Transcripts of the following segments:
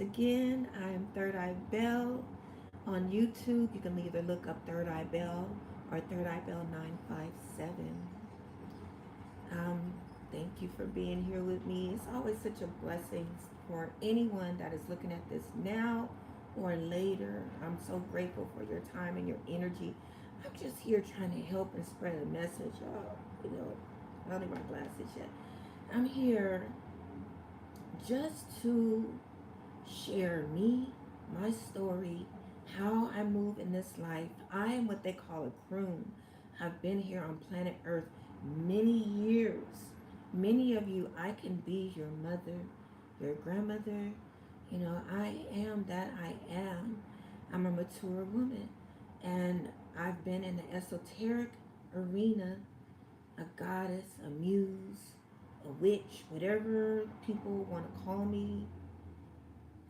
again. I am Third Eye Bell on YouTube. You can either look up Third Eye Bell or Third Eye Bell 957. Um, Thank you for being here with me. It's always such a blessing for anyone that is looking at this now or later. I'm so grateful for your time and your energy. I'm just here trying to help and spread a message. I don't need my glasses yet. I'm here just to share me, my story, how I move in this life. I am what they call a croon. I've been here on planet Earth many years. Many of you, I can be your mother, your grandmother. I am that I am. I'm a mature woman. And I've been in the esoteric arena, a goddess, a muse, a witch, whatever people want to call me,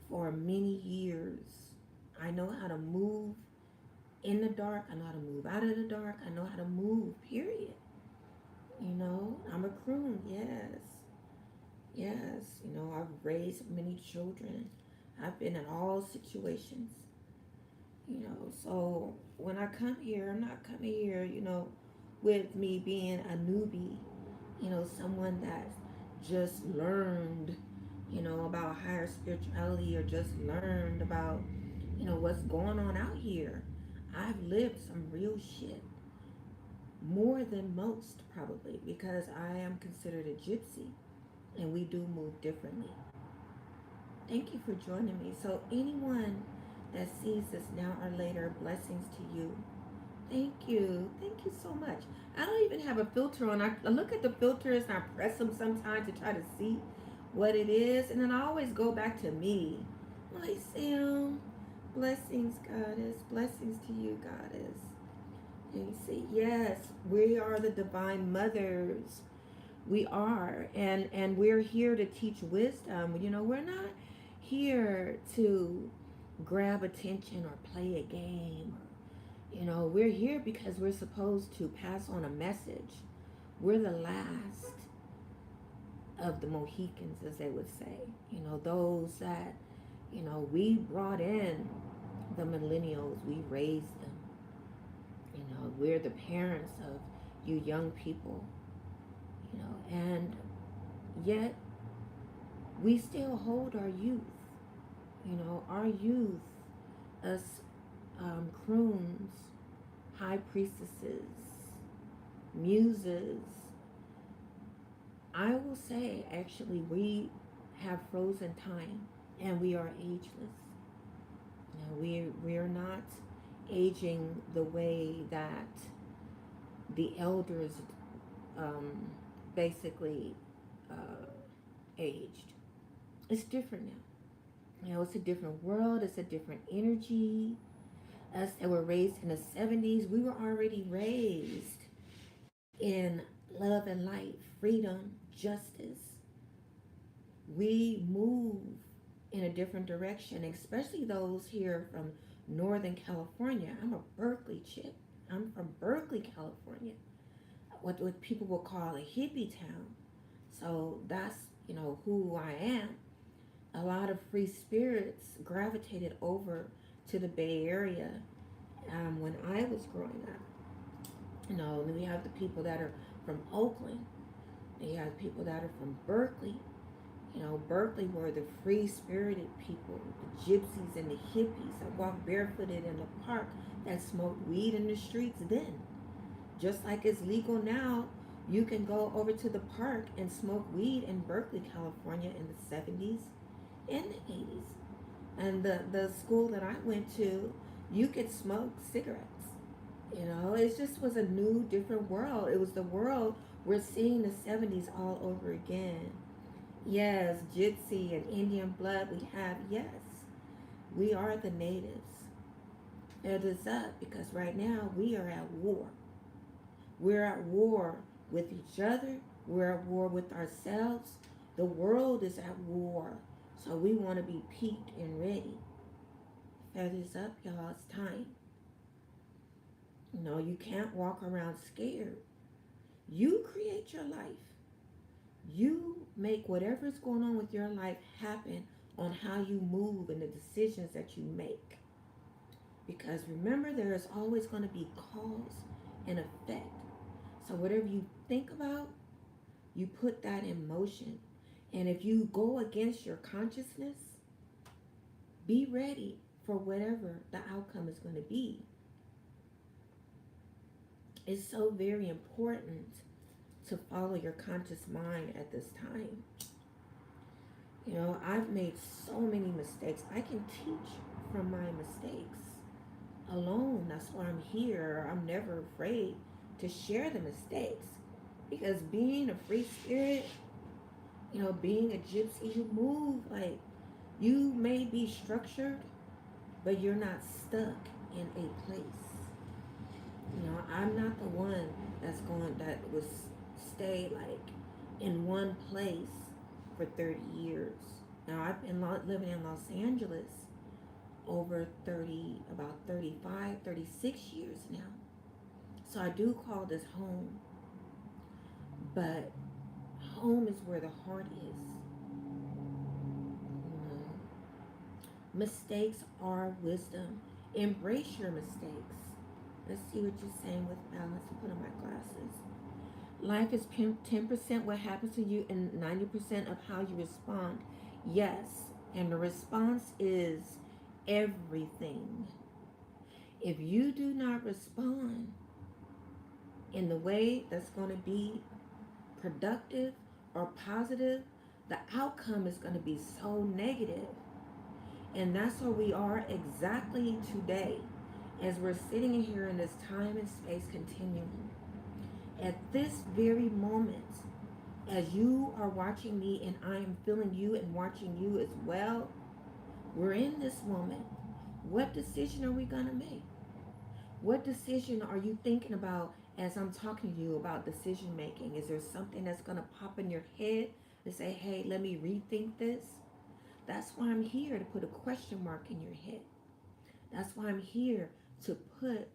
for many years. I know how to move in the dark. I know how to move out of the dark. I know how to move, period. I'm a croon, yes. Yes, I've raised many children. I've been in all situations, So when I come here, I'm not coming here, with me being a newbie, someone that just learned, about higher spirituality or just learned about, what's going on out here. I've lived some real shit. More than most, probably, because I am considered a gypsy and we do move differently. Thank you for joining me. So, anyone that sees this now or later, blessings to you. Thank you. Thank you so much. I don't even have a filter on. I look at the filters and I press them sometimes to try to see what it is. And then I always go back to me. Hi, Sam. Blessings, Goddess. Blessings to you, Goddess. And you see, yes, we are the divine mothers. We are. And we're here to teach wisdom. We're not here to grab attention or play a game. We're here because we're supposed to pass on a message. We're the last of the Mohicans, as they would say. Those that, we brought in the millennials, we raised them. We're the parents of you young people, and yet we still hold our youth. Our youth, us croons, high priestesses, muses. I will say, actually, we have frozen time and we are ageless. We are not aging the way that the elders basically uh, aged. It's different now. It's a different world. It's a different energy. Us that were raised in the 70s, we were already raised in love and light, freedom, justice. We move in a different direction, especially those here from Northern California. I'm a Berkeley chick. I'm from Berkeley, California, what people will call a hippie town. So that's, who I am. A lot of free spirits gravitated over to the Bay Area when I was growing up. And we have the people that are from Oakland. And you have people that are from Berkeley. Berkeley were the free-spirited people, the gypsies and the hippies that walked barefooted in the park, that smoked weed in the streets then. Just like it's legal now, you can go over to the park and smoke weed in Berkeley, California in the 70s and the 80s. And the school that I went to, you could smoke cigarettes. It just was a new, different world. It was the world we're seeing the 70s all over again. Yes, Gypsy and Indian blood we have, yes. We are the natives. It is up because right now we are at war. We're at war with each other. We're at war with ourselves. The world is at war. So we want to be peaked and ready. Feathers up, y'all. It's time. You can't walk around scared. You create your life. You make whatever's going on with your life happen on how you move and the decisions that you make. Because remember, there is always going to be cause and effect. So whatever you think about, you put that in motion. And if you go against your consciousness, be ready for whatever the outcome is going to be. It's so very important to follow your conscious mind at this time. You know, I've made so many mistakes. I can teach from my mistakes alone. That's why I'm here. I'm never afraid to share the mistakes. Because being a free spirit, you know, being a gypsy, you move like, you may be structured, but you're not stuck in a place. You know, I'm not the one that was stay like in one place for 30 years. Now I've been living in Los Angeles over about 35, 36 years now. So I do call this home. But home is where the heart is. You know? Mistakes are wisdom. Embrace your mistakes. Let's see what you're saying with balance. I'll put on my glasses. Life is 10% what happens to you and 90% of how you respond. Yes, and the response is everything. If you do not respond in the way that's going to be productive or positive, the outcome is going to be so negative. And that's where we are exactly today, as we're sitting here in this time and space continuum. At this very moment, as you are watching me and I am feeling you and watching you as well, we're in this moment. What decision are we going to make? What decision are you thinking about as I'm talking to you about decision making? Is there something that's going to pop in your head to say, hey, let me rethink this? That's why I'm here, to put a question mark in your head. That's why I'm here to put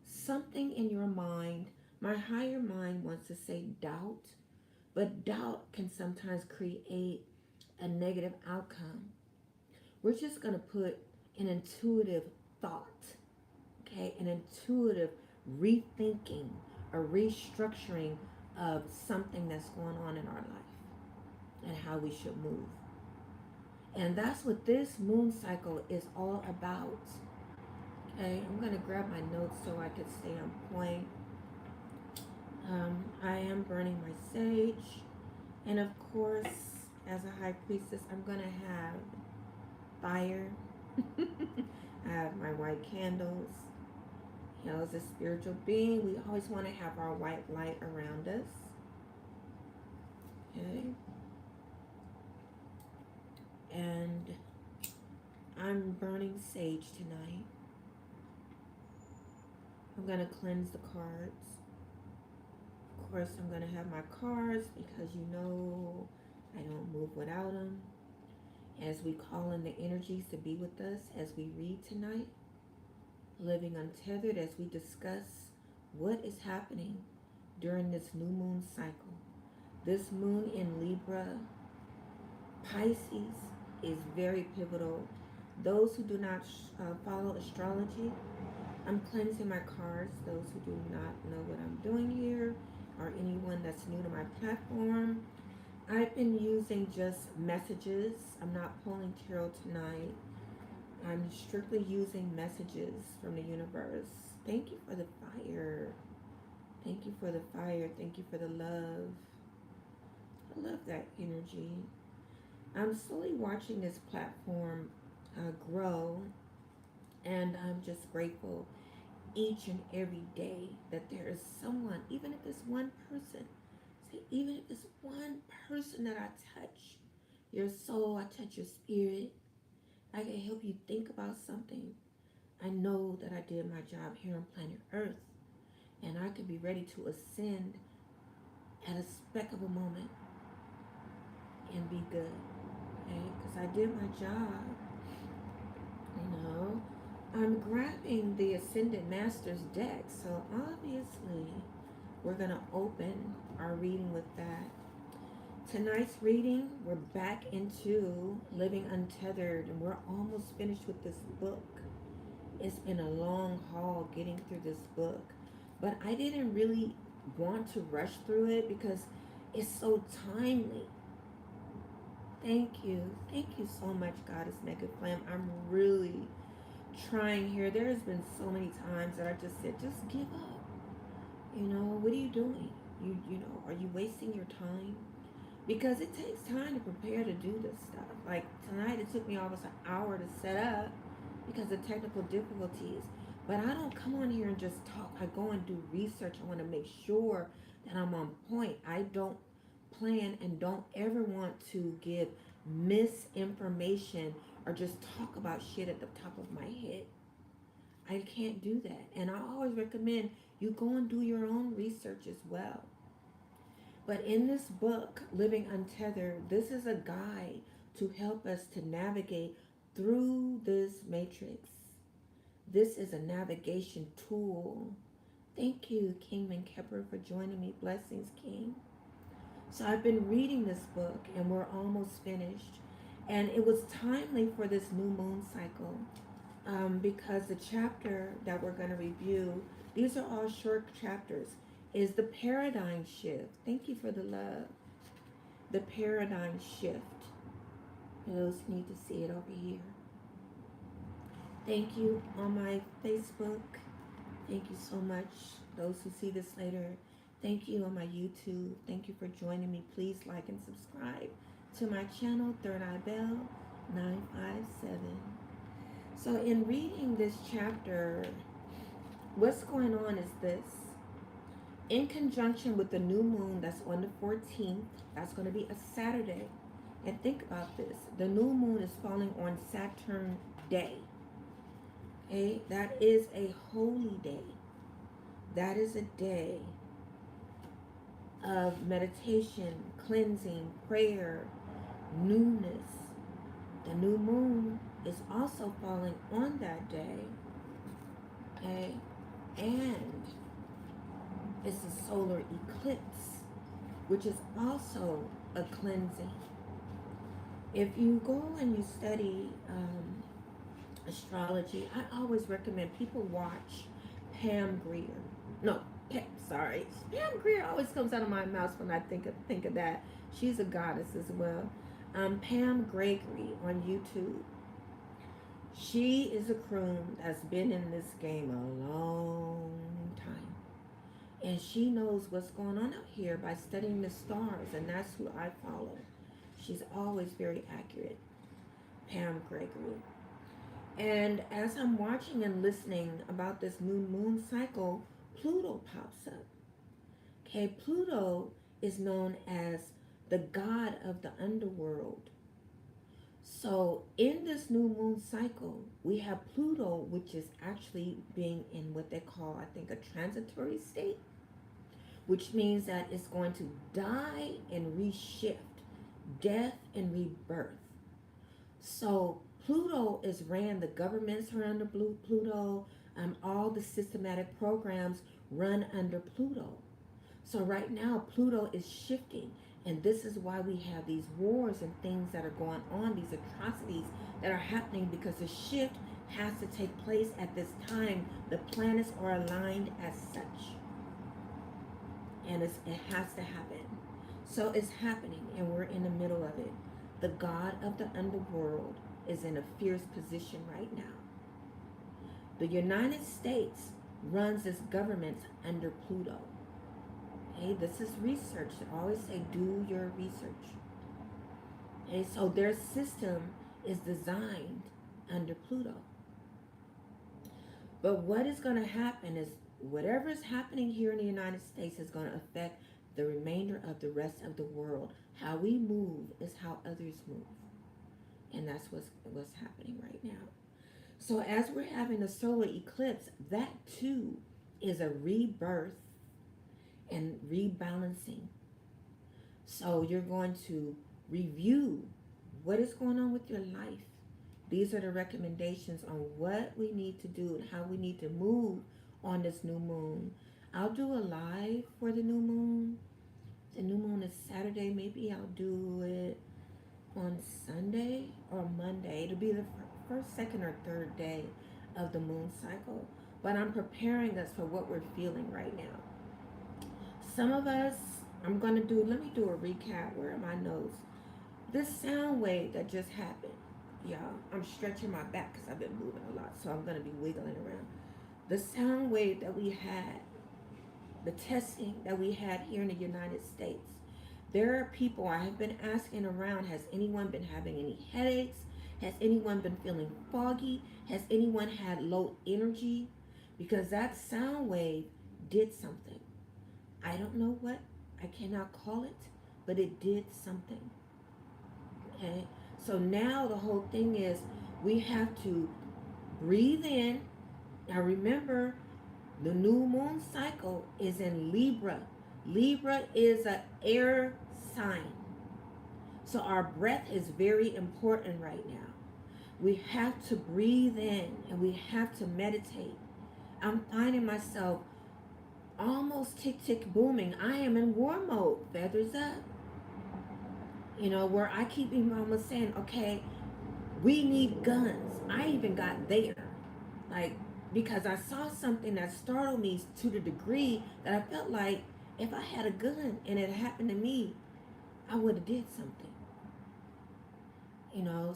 something in your mind. My higher mind wants to say doubt, but doubt can sometimes create a negative outcome. We're just going to put an intuitive thought, okay, an intuitive rethinking, a restructuring of something that's going on in our life and how we should move. And that's what this moon cycle is all about. Okay, I'm going to grab my notes so I can stay on point. I am burning my sage. And of course, as a high priestess, I'm going to have fire. I have my white candles. You know, as a spiritual being, we always want to have our white light around us. Okay. And I'm burning sage tonight. I'm going to cleanse the cards. Of course, I'm going to have my cards because you know I don't move without them. As we call in the energies to be with us as we read tonight. Living untethered as we discuss what is happening during this new moon cycle. This moon in Libra, Pisces is very pivotal. Those who do not follow astrology, I'm cleansing my cards. Those who do not know what I'm doing here, or anyone that's new to my platform, I've been using just messages. I'm not pulling tarot tonight. I'm strictly using messages from the universe. Thank you for the fire. Thank you for the fire. Thank you for the love. I love that energy. I'm slowly watching this platform grow, and I'm just grateful each and every day that there is someone, even if it's one person, even if it's one person that I touch your soul, I touch your spirit, I can help you think about something. I know that I did my job here on planet Earth, and I could be ready to ascend at a speck of a moment and be good, okay? Because I did my job, you know. I'm grabbing the Ascended Masters deck, so obviously we're going to open our reading with that. Tonight's reading, we're back into Living Untethered, and we're almost finished with this book. It's been a long haul getting through this book, but I didn't really want to rush through it because it's so timely. Thank you. Thank you so much, Goddess Naked Flame. I'm really trying here. There has been so many times that I just said, just give up. You know, what are you doing? You know, are you wasting your time? Because it takes time to prepare to do this stuff. Like tonight, it took me almost an hour to set up because of technical difficulties. But I don't come on here and just talk. I go and do research. I want to make sure that I'm on point. I don't plan and don't ever want to give misinformation or just talk about shit at the top of my head. I can't do that. And I always recommend you go and do your own research as well. But in this book, Living Untethered, this is a guide to help us to navigate through this matrix. This is a navigation tool. Thank you, Kingman Kepper, for joining me. Blessings, King. So I've been reading this book, and we're almost finished. And it was timely for this new moon cycle because the chapter that we're going to review, these are all short chapters, is the paradigm shift. Thank you for the love. The paradigm shift. For those who need to see it over here. Thank you on my Facebook. Thank you so much. Those who see this later, thank you on my YouTube. Thank you for joining me. Please like and subscribe to my channel, Third Eye Bell 957. So in reading this chapter, what's going on is this. In conjunction with the new moon that's on the 14th, that's going to be a Saturday. And think about this. The new moon is falling on Saturn Day. Okay, that is a holy day. That is a day of meditation, cleansing, prayer, newness. The new moon is also falling on that day. Okay, and it's a solar eclipse, which is also a cleansing. If you go and you study astrology, I always recommend people watch Pam Grier. No, sorry. Pam Grier always comes out of my mouth when I think of that. She's a goddess as well. Pam Gregory on YouTube. She is a croon that's been in this game a long time. And she knows what's going on out here by studying the stars, and that's who I follow. She's always very accurate. Pam Gregory. And as I'm watching and listening about this new moon cycle, Pluto pops up. Okay, Pluto is known as the god of the underworld. So in this new moon cycle, we have Pluto, which is actually being in what they call, I think, a transitory state, which means that it's going to die and reshift, death and rebirth. So Pluto is ran, the governments are under Pluto, all the systematic programs run under Pluto. So right now Pluto is shifting, and this is why we have these wars and things that are going on, these atrocities that are happening, because the shift has to take place at this time. The planets are aligned as such, and it has to happen. So it's happening, and we're in the middle of it. The god of the underworld is in a fierce position right now. The United States runs its government under Pluto. Okay, this is research. I always say do your research. Okay, so their system is designed under Pluto. But what is going to happen is whatever is happening here in the United States is going to affect the remainder of the rest of the world. How we move is how others move. And that's what's happening right now. So as we're having a solar eclipse, that too is a rebirth and rebalancing. So you're going to review what is going on with your life. These are the recommendations on what we need to do and how we need to move on this new moon. I'll do a live for the new moon The new moon is Saturday. Maybe I'll do it on Sunday or Monday. It'll be the first, second, or third day of the moon cycle. But I'm preparing us for what we're feeling right now. Some of us, let me do a recap. Where are my notes? This sound wave that just happened, y'all, I'm stretching my back because I've been moving a lot, so I'm going to be wiggling around. The sound wave that we had, the testing that we had here in the United States, there are people I have been asking around, has anyone been having any headaches? Has anyone been feeling foggy? Has anyone had low energy? Because that sound wave did something. I don't know what, I cannot call it, but it did something. Okay? So now the whole thing is we have to breathe in. Now remember, the new moon cycle is in Libra. Libra is an air sign. So our breath is very important right now. We have to breathe in and we have to meditate. I'm finding myself almost tick tick booming. I am in war mode, feathers up. Where I keep almost saying, okay, we need guns. I even got there. Like, because I saw something that startled me to the degree that I felt like if I had a gun and it happened to me, I would have did something.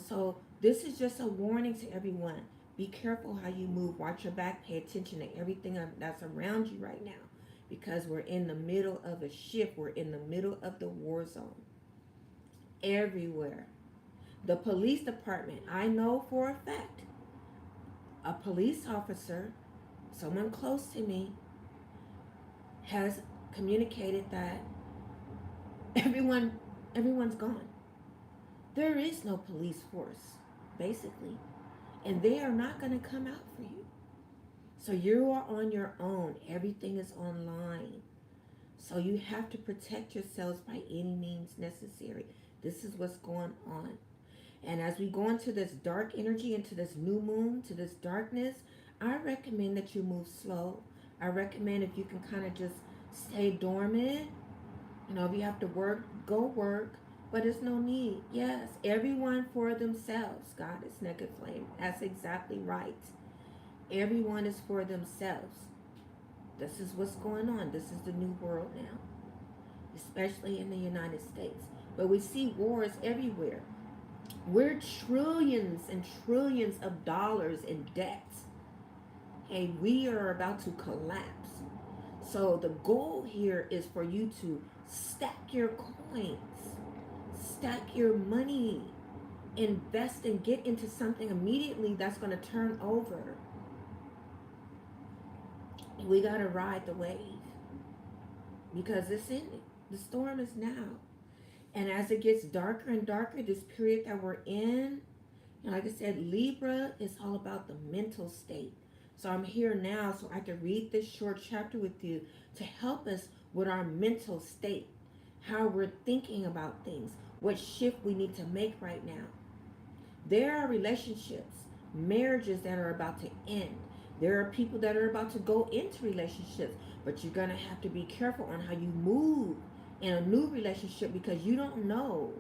So this is just a warning to everyone. Be careful how you move. Watch your back. Pay attention to everything that's around you right now, because we're in the middle of a shift. We're in the middle of the war zone. Everywhere. The police department, I know for a fact, a police officer, someone close to me, has communicated that everyone's gone. There is no police force, basically, and they are not going to come out for you. So you are on your own. Everything is online. So you have to protect yourselves by any means necessary. This is what's going on. And as we go into this dark energy, into this new moon, to this darkness, I recommend that you move slow. I recommend if you can kind of just stay dormant. If you have to work, go work. But there's no need. Yes, everyone for themselves. God is naked flame. That's exactly right. Everyone is for themselves. This is what's going on. This is the new world now, especially in the United States. But we see wars everywhere. We're trillions and trillions of dollars in debt. And we are about to collapse. So the goal here is for you to stack your coins, stack your money, invest and get into something immediately that's going to turn over. We got to ride the wave because it's in it. The storm is now. And as it gets darker and darker, this period that we're in, like I said, Libra is all about the mental state. So I'm here now so I can read this short chapter with you to help us with our mental state, how we're thinking about things, what shift we need to make right now. There are relationships, marriages that are about to end. There are people that are about to go into relationships, but you're going to have to be careful on how you move in a new relationship because you don't know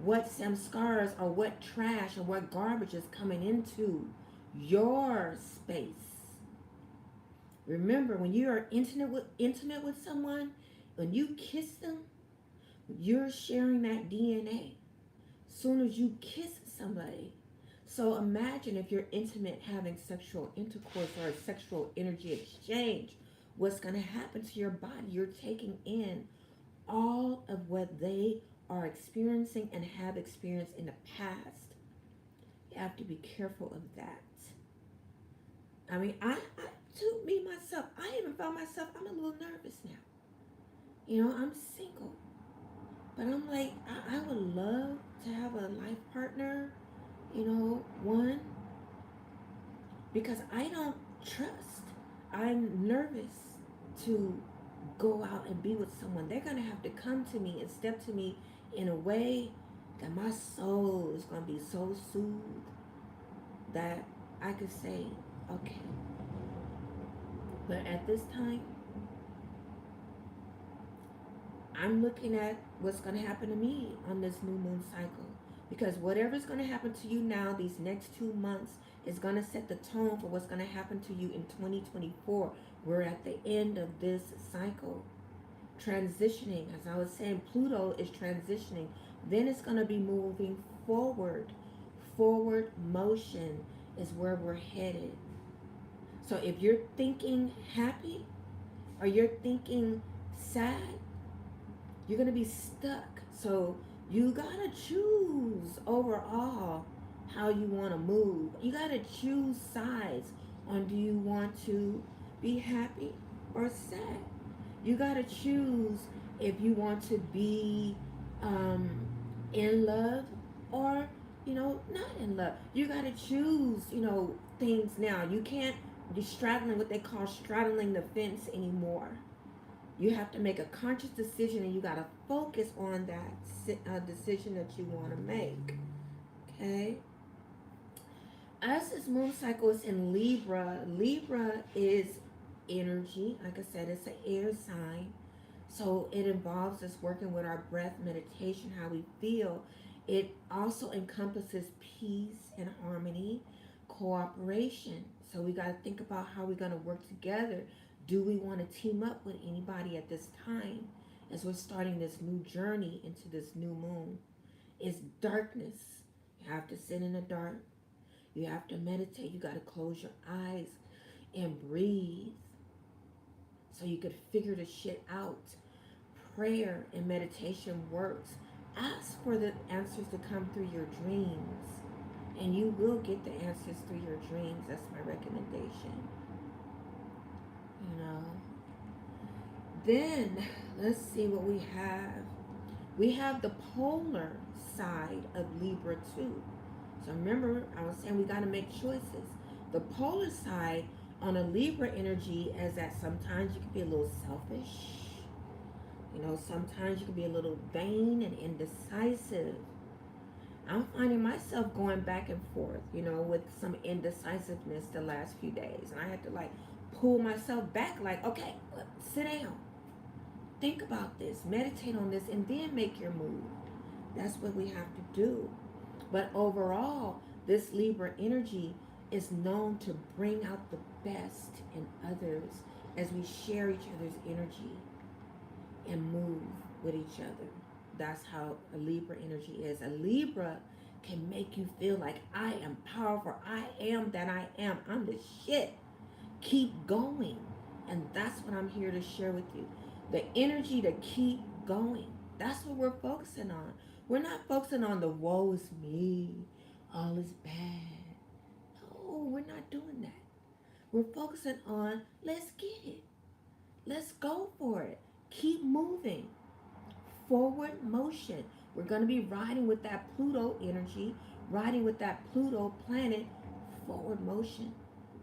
what samskars or what trash or what garbage is coming into your space. Remember, when you are intimate with someone, when you kiss them, you're sharing that DNA. Soon as you kiss somebody. So imagine if you're intimate having sexual intercourse or a sexual energy exchange, what's going to happen to your body? You're taking in all of what they are experiencing and have experienced in the past. You have to be careful of that. I mean, to me, myself, I even found myself, I'm a little nervous now. I'm single. But I'm like, I would love to have a life partner, one, because I don't trust. I'm nervous to go out and be with someone. They're going to have to come to me and step to me in a way that my soul is going to be so soothed that I could say, okay. But at this time, I'm looking at what's going to happen to me on this new moon cycle. Because whatever's going to happen to you now, these next 2 months, is going to set the tone for what's going to happen to you in 2024. We're at the end of this cycle. Transitioning, as I was saying, Pluto is transitioning. Then it's going to be moving forward. Forward motion is where we're headed. So if you're thinking happy or you're thinking sad, you're going to be stuck. So you got to choose overall how you want to move. You got to choose sides on, do you want to be happy or sad? You got to choose if you want to be in love or, not in love. You got to choose, things now. You can't be straddling what they call straddling the fence anymore. You have to make a conscious decision, and you got to focus on that decision that you want to make. Okay? As this moon cycle is in Libra, Libra is energy. Like I said, it's an air sign. So it involves us working with our breath, meditation, how we feel. It also encompasses peace and harmony, cooperation. So we got to think about how we're going to work together. Do we want to team up with anybody at this time as we're starting this new journey into this new moon? It's darkness. You have to sit in the dark. You have to meditate. You got to close your eyes and breathe so you could figure the shit out. Prayer and meditation works. Ask for the answers to come through your dreams, and you will get the answers through your dreams. That's my recommendation. Then let's see what we have. We have the polar side of Libra too. So remember, I was saying we got to make choices. The polar side on a Libra energy is that sometimes you can be a little selfish. Sometimes you can be a little vain and indecisive. I'm finding myself going back and forth, with some indecisiveness the last few days. And I had to pull myself back, okay, sit down. Think about this, meditate on this, and then make your move. That's what we have to do. But overall, this Libra energy is known to bring out the best in others as we share each other's energy and move with each other. That's how a Libra energy is. A Libra can make you feel like, I am powerful. I am that I am. I'm the shit. Keep going. And that's what I'm here to share with you. The energy to keep going. That's what we're focusing on. We're not focusing on the woe is me. All is bad. No, we're not doing that. We're focusing on, let's get it. Let's go for it. Keep moving. Forward motion. We're going to be riding with that Pluto energy, riding with that Pluto planet, forward motion,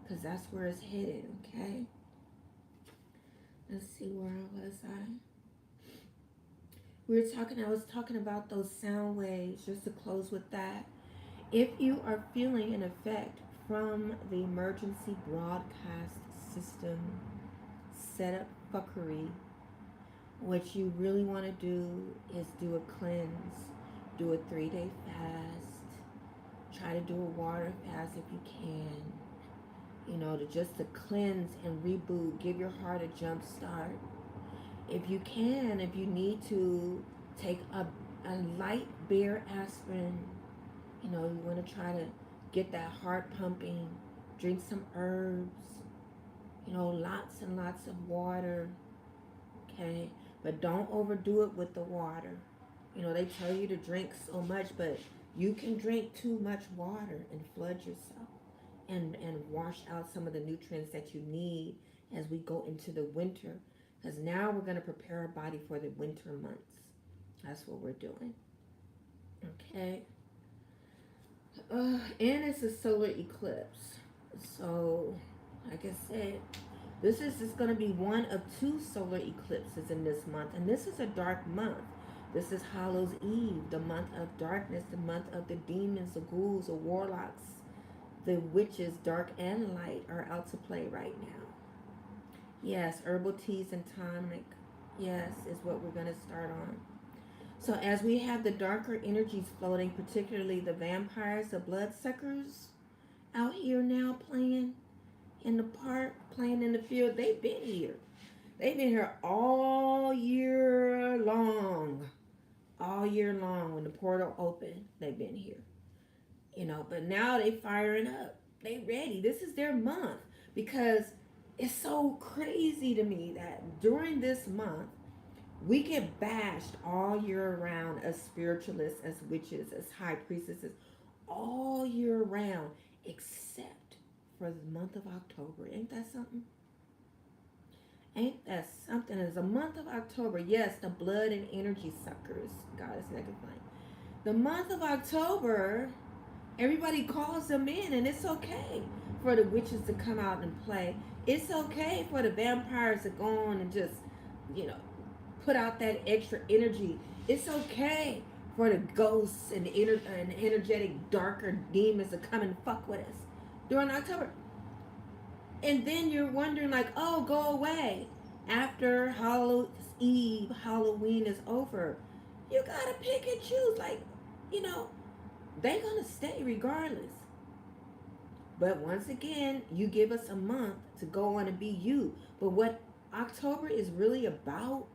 because that's where it's headed, okay? Let's see, where was I? I was talking about those sound waves, just to close with that. If you are feeling an effect from the emergency broadcast system setup fuckery, what you really want to do is do a cleanse, do a 3-day fast, try to do a water fast if you can, to cleanse and reboot, give your heart a jump start. If you can, if you need to, take a light bare aspirin. You want to try to get that heart pumping, drink some herbs, lots and lots of water, okay? But don't overdo it with the water. They tell you to drink so much, but you can drink too much water and flood yourself and wash out some of the nutrients that you need as we go into the winter. Because now we're going to prepare our body for the winter months. That's what we're doing. Okay. And it's a solar eclipse. So, like I said, this is going to be one of 2 solar eclipses in this month. And this is a dark month. This is Hallows Eve, the month of darkness, the month of the demons, the ghouls, the warlocks, the witches, dark and light, are out to play right now. Yes, herbal teas and tonic Yes, is what we're going to start on. So as we have the darker energies floating, particularly the vampires, the bloodsuckers out here now playing in the park, playing in the field, they've been here. They've been here all year long. All year long when the portal opened, they've been here. But now they firing up. They ready. This is their month because it's so crazy to me that during this month we get bashed all year round as spiritualists, as witches, as high priestesses, all year round, except for the month of October. Ain't that something? Ain't that something? It's a month of October. Yes, the blood and energy suckers. God is naked flame. The month of October, everybody calls them in, and it's okay for the witches to come out and play. It's okay for the vampires to go on and just, you know, put out that extra energy. It's okay for the ghosts and and energetic darker demons to come and fuck with us during October. And then you're wondering like, oh, go away after Halloween is over. You gotta pick and choose. Like, you know, they gonna stay regardless. But once again, you give us a month to go on and be you. But what October is really about,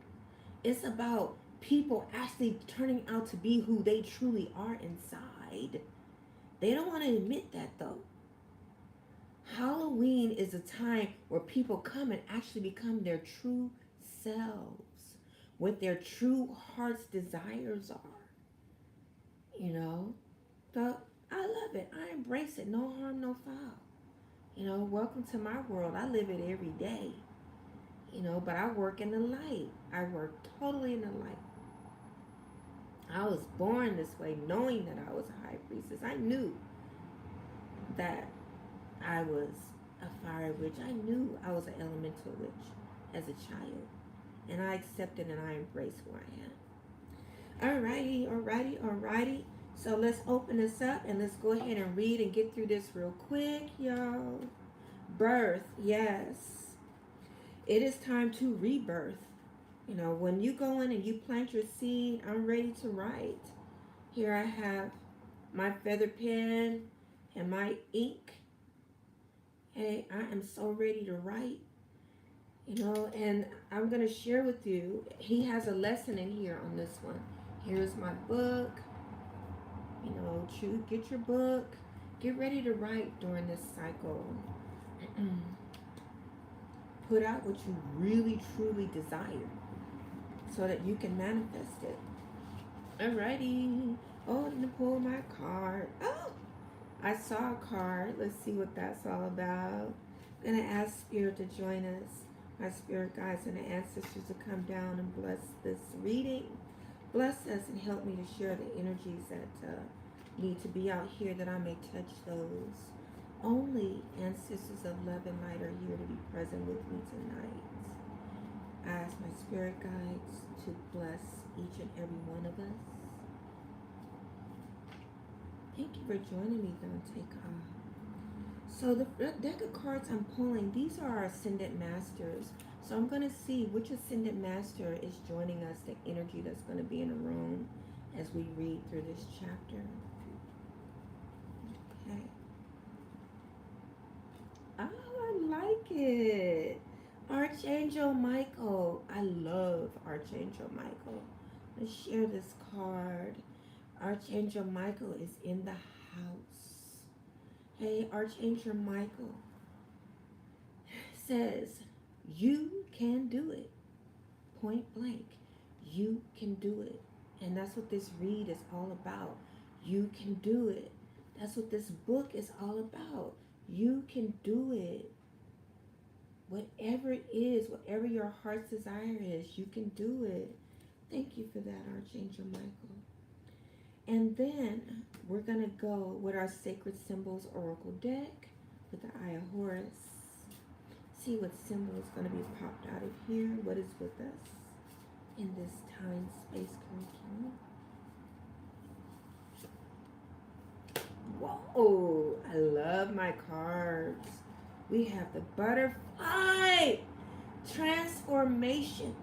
it's about people actually turning out to be who they truly are inside. They don't want to admit that though. Halloween is a time where people come and actually become their true selves, what their true heart's desires are. You know? So I love it. I embrace it. No harm, no foul. Welcome to my world. I live it every day. But I work in the light. I work totally in the light. I was born this way, knowing that I was a high priestess. I knew that I was a fire witch. I knew I was an elemental witch as a child. And I accepted and I embraced who I am. Alrighty. So let's open this up and let's go ahead and read and get through this real quick, y'all. Birth, yes. It is time to rebirth. When you go in and you plant your seed, I'm ready to write. Here I have my feather pen and my ink. Hey, I am so ready to write. And I'm going to share with you. He has a lesson in here on this one. Here's my book. Get your book. Get ready to write during this cycle. Put out what you really, truly desire so that you can manifest it. Alrighty. Oh, let me pull my card. Oh, I saw a card. Let's see what that's all about. I'm going to ask Spirit to join us. My spirit guides and the ancestors to come down and bless this reading. Bless us and help me to share the energies that need to be out here that I may touch those. Only ancestors of love and light are here to be present with me tonight. I ask my spirit guides to bless each and every one of us. Thank you for joining me, Dante Ka. So the deck of cards I'm pulling, these are our Ascendant Masters. So I'm going to see which Ascendant Master is joining us, the energy that's going to be in the room as we read through this chapter. Okay. Oh, I like it. Archangel Michael. I love Archangel Michael. Let's share this card. Archangel Michael is in the house. Hey, Archangel Michael says, you can do it. Point blank. You can do it. And that's what this read is all about. You can do it. That's what this book is all about. You can do it. Whatever it is, whatever your heart's desire is, you can do it. Thank you for that, Archangel Michael. And then we're going to go with our Sacred Symbols Oracle deck with the Eye of Horus. See what symbol is going to be popped out of here. What is with us in this time-space curriculum. Whoa, I love my cards. We have the Butterfly Transformation.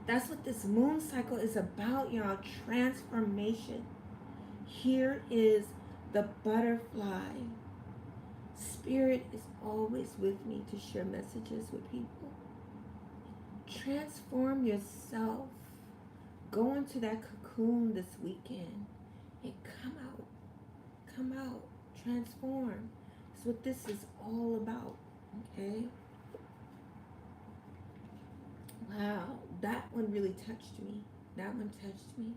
That's what this moon cycle is about, y'all. Transformation. Here is the butterfly. Spirit is always with me to share messages with people. Transform yourself. Go into that cocoon this weekend and come out. Come out. Transform. That's what this is all about. Okay? Wow. That one really touched me. That one touched me.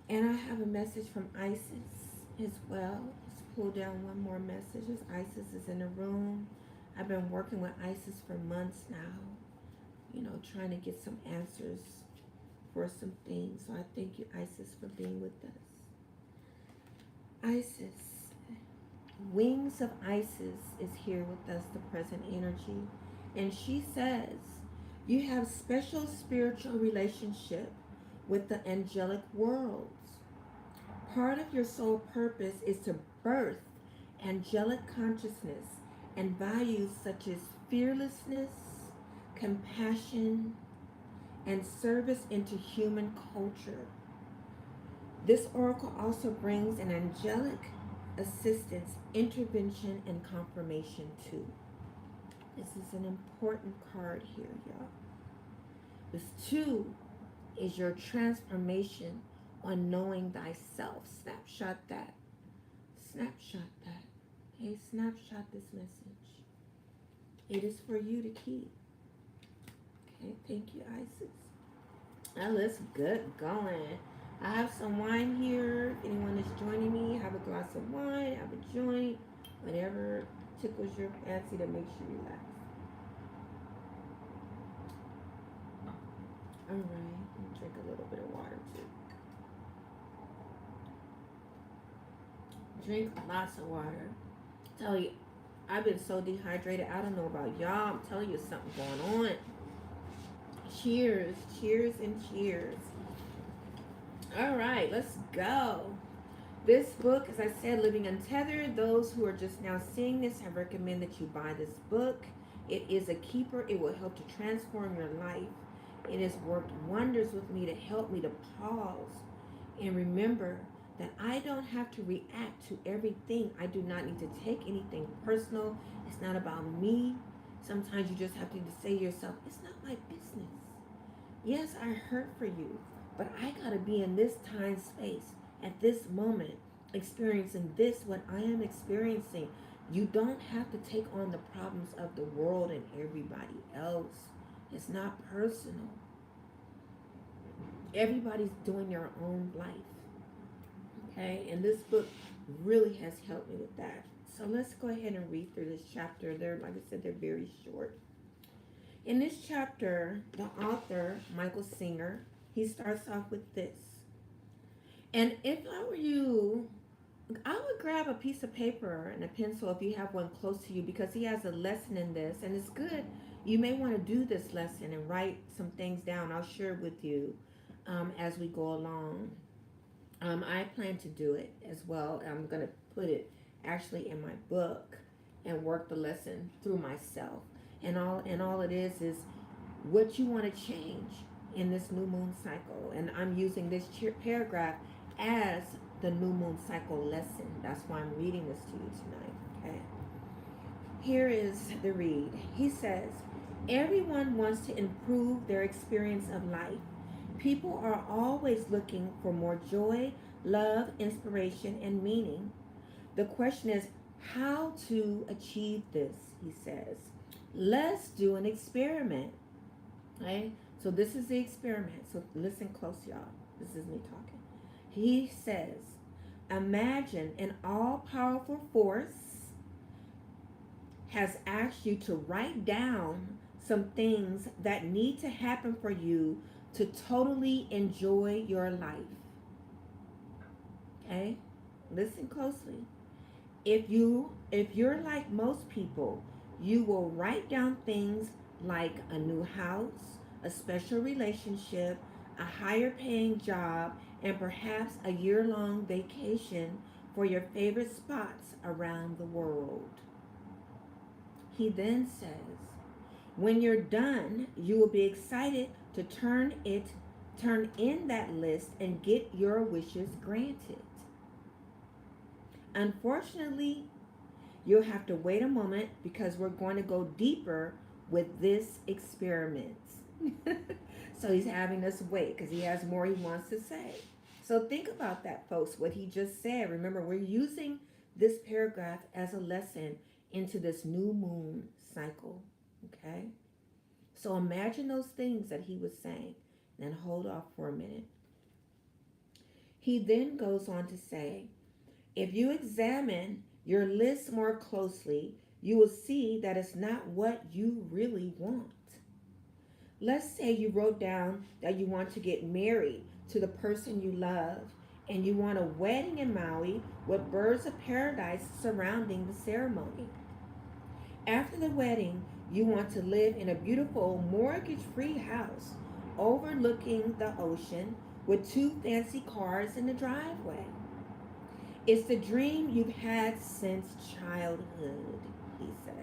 And I have a message from Isis as well. Let's pull down one more message. As Isis is in the room. I've been working with Isis for months now. You know, trying to get some answers for some things. So I thank you, Isis, for being with us. Isis, Wings of Isis is here with us, the present energy. And she says, you have special spiritual relationship with the angelic worlds. Part of your soul purpose is to birth angelic consciousness and values such as fearlessness, compassion, and service into human culture. This oracle also brings an angelic assistance, intervention, and confirmation too. This is an important card here, y'all. This too is your transformation on knowing thyself. Snapshot that. Snapshot that. Okay, snapshot this message. It is for you to keep. Okay, thank you, Isis. Now let's get going. I have some wine here. If anyone is joining me, have a glass of wine, have a joint, whatever tickles your fancy that makes you relax. All right, drink a little bit of water too. Drink lots of water. Tell you, I've been so dehydrated. I don't know about y'all. I'm telling you, something going on. Cheers, cheers, and cheers. All right, let's go. This book, as I said, Living Untethered. Those who are just now seeing this, I recommend that you buy this book. It is a keeper. It will help to transform your life. It has worked wonders with me to help me to pause and remember that I don't have to react to everything. I do not need to take anything personal. It's not about me. Sometimes you just have to say to yourself, it's not my business. Yes, I hurt for you, but I got to be in this time space at this moment, experiencing this, what I am experiencing. You don't have to take on the problems of the world and everybody else. It's not personal. Everybody's doing their own life. Okay, and this book really has helped me with that. So let's go ahead and read through this chapter. They're, like I said, they're very short. In this chapter, the author, Michael Singer, he starts off with this. And if I were you, I would grab a piece of paper and a pencil if you have one close to you, because he has a lesson in this, and it's good. You may want to do this lesson and write some things down. I'll share with you as we go along. I plan to do it as well. I'm going to put it actually in my book and work the lesson through myself. And all it is what you want to change in this new moon cycle. And I'm using this paragraph as the new moon cycle lesson. That's why I'm reading this to you tonight. Okay. Here is the read. He says, everyone wants to improve their experience of life. People are always looking for more joy, love, inspiration, and meaning. The question is how to achieve this, he says. Let's do an experiment. Okay? So this is the experiment. So listen close, y'all. This is me talking. He says, imagine an all-powerful force has asked you to write down some things that need to happen for you to totally enjoy your life. Okay? Listen closely. If you're like most people, you will write down things like a new house, a special relationship, a higher paying job, and perhaps a year-long vacation for your favorite spots around the world. He then says, when you're done, you will be excited to turn in that list and get your wishes granted. Unfortunately, you'll have to wait a moment because we're going to go deeper with this experiment. So he's having us wait because he has more he wants to say. So think about that, folks, what he just said. Remember, we're using this paragraph as a lesson into this new moon cycle. Okay? So imagine those things that he was saying. Then hold off for a minute. He then goes on to say, if you examine your list more closely, you will see that it's not what you really want. Let's say you wrote down that you want to get married to the person you love and you want a wedding in Maui with birds of paradise surrounding the ceremony. After the wedding, you want to live in a beautiful mortgage-free house overlooking the ocean with two fancy cars in the driveway. It's the dream you've had since childhood, he says.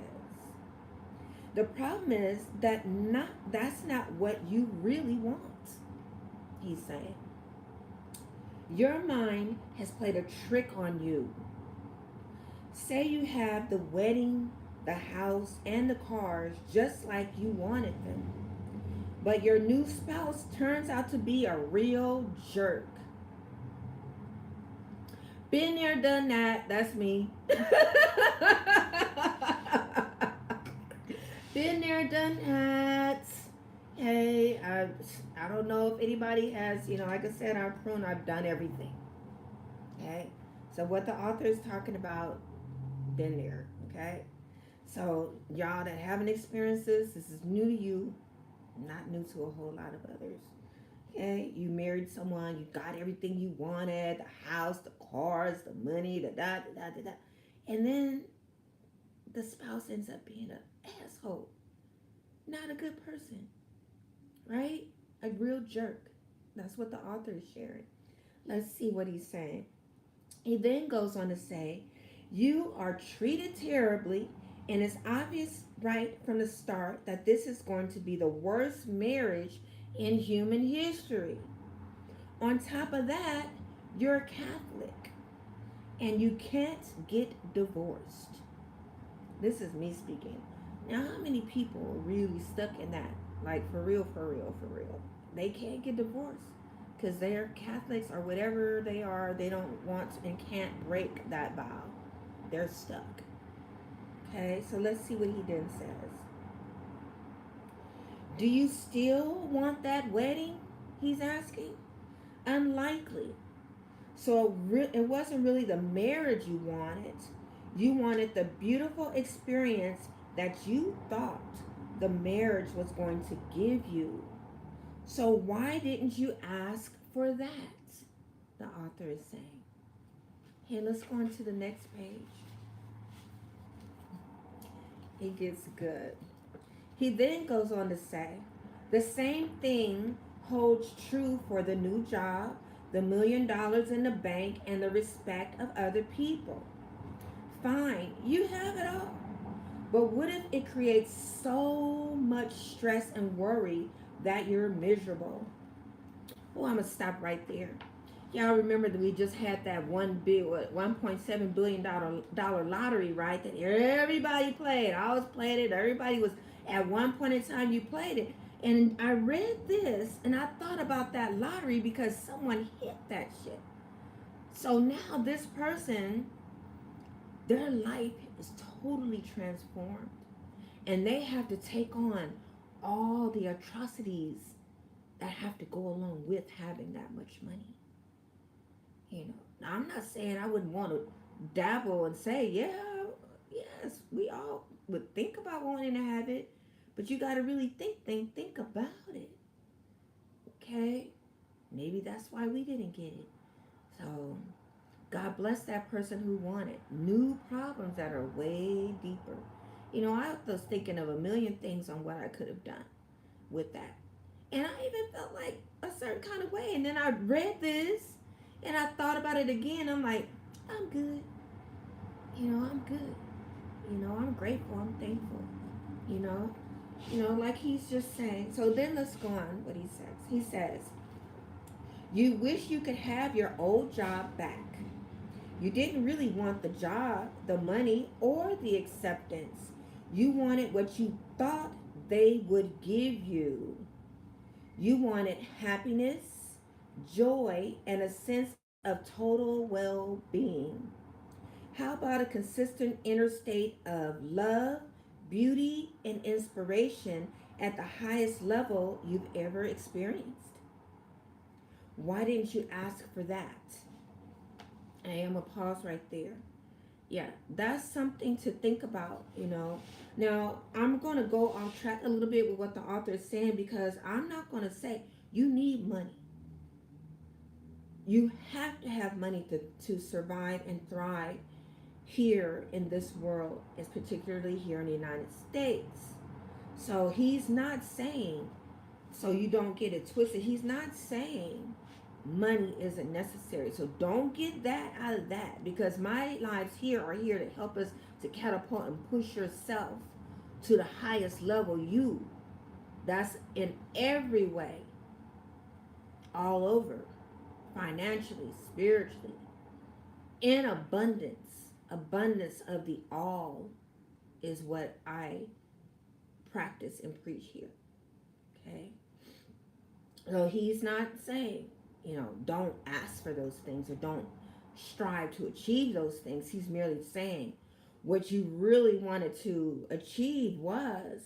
The problem is that's not what you really want, he's saying. Your mind has played a trick on you. Say you have the wedding, the house, and the cars just like you wanted them. But your new spouse turns out to be a real jerk. Been there, done that. That's me. Been there, done that. Hey, I don't know if anybody has, like I said, our prune, I've done everything. Okay? So what the author is talking about, been there. Okay? So y'all that haven't experienced this is new to you, not new to a whole lot of others. Okay, you married someone, you got everything you wanted, the house, the cars, the money, the da. And then the spouse ends up being an asshole. Not a good person. Right? A real jerk. That's what the author is sharing. Let's see what he's saying. He then goes on to say, you are treated terribly, and it's obvious right from the start that this is going to be the worst marriage in human history. On top of that, you're a Catholic and you can't get divorced. This is me speaking. Now, how many people are really stuck in that? Like, for real, for real, for real. They can't get divorced because they're Catholics or whatever they are. They don't want and can't break that vow. They're stuck. Okay, so let's see what he then says. Do you still want that wedding? He's asking. Unlikely. So it wasn't really the marriage you wanted. You wanted the beautiful experience that you thought the marriage was going to give you. So why didn't you ask for that? The author is saying. Hey, let's go on to the next page. It gets good. He then goes on to say, the same thing holds true for the new job, the $1 million in the bank, and the respect of other people. Fine, you have it all. But what if it creates so much stress and worry that you're miserable? Oh, I'm going to stop right there. Y'all remember that we just had that $1.7 billion lottery, right? That everybody played. I always played it. Everybody was, at one point in time, you played it. And I read this, and I thought about that lottery because someone hit that shit. So now this person, their life is totally transformed. And they have to take on all the atrocities that have to go along with having that much money. Now I'm not saying I wouldn't want to dabble and say, yes, we all would think about wanting to have it, but you got to really think about it. Okay? Maybe that's why we didn't get it. So, God bless that person who wanted new problems that are way deeper. I was thinking of a million things on what I could have done with that. And I even felt like a certain kind of way. And then I read this and I thought about it again. I'm like, I'm good. I'm good. I'm grateful. I'm thankful. Like he's just saying. So then let's go on what he says. He says, you wish you could have your old job back. You didn't really want the job, the money, or the acceptance. You wanted what you thought they would give you. You wanted happiness, joy, and a sense of total well being. How about a consistent inner state of love, beauty, and inspiration at the highest level you've ever experienced? Why didn't you ask for that? I am a pause right there. Yeah, that's something to think about. Now, I'm going to go off track a little bit with what the author is saying because I'm not going to say you need money. You have to have money to survive and thrive here in this world, is particularly here in the United States. So he's not saying, so you don't get it twisted, he's not saying money isn't necessary. So don't get that out of that, because my lives here are here to help us to catapult and push yourself to the highest level. That's in every way, all over, financially, spiritually, in abundance of the all is what I practice and preach here. Okay, so he's not saying, don't ask for those things or don't strive to achieve those things. He's merely saying what you really wanted to achieve was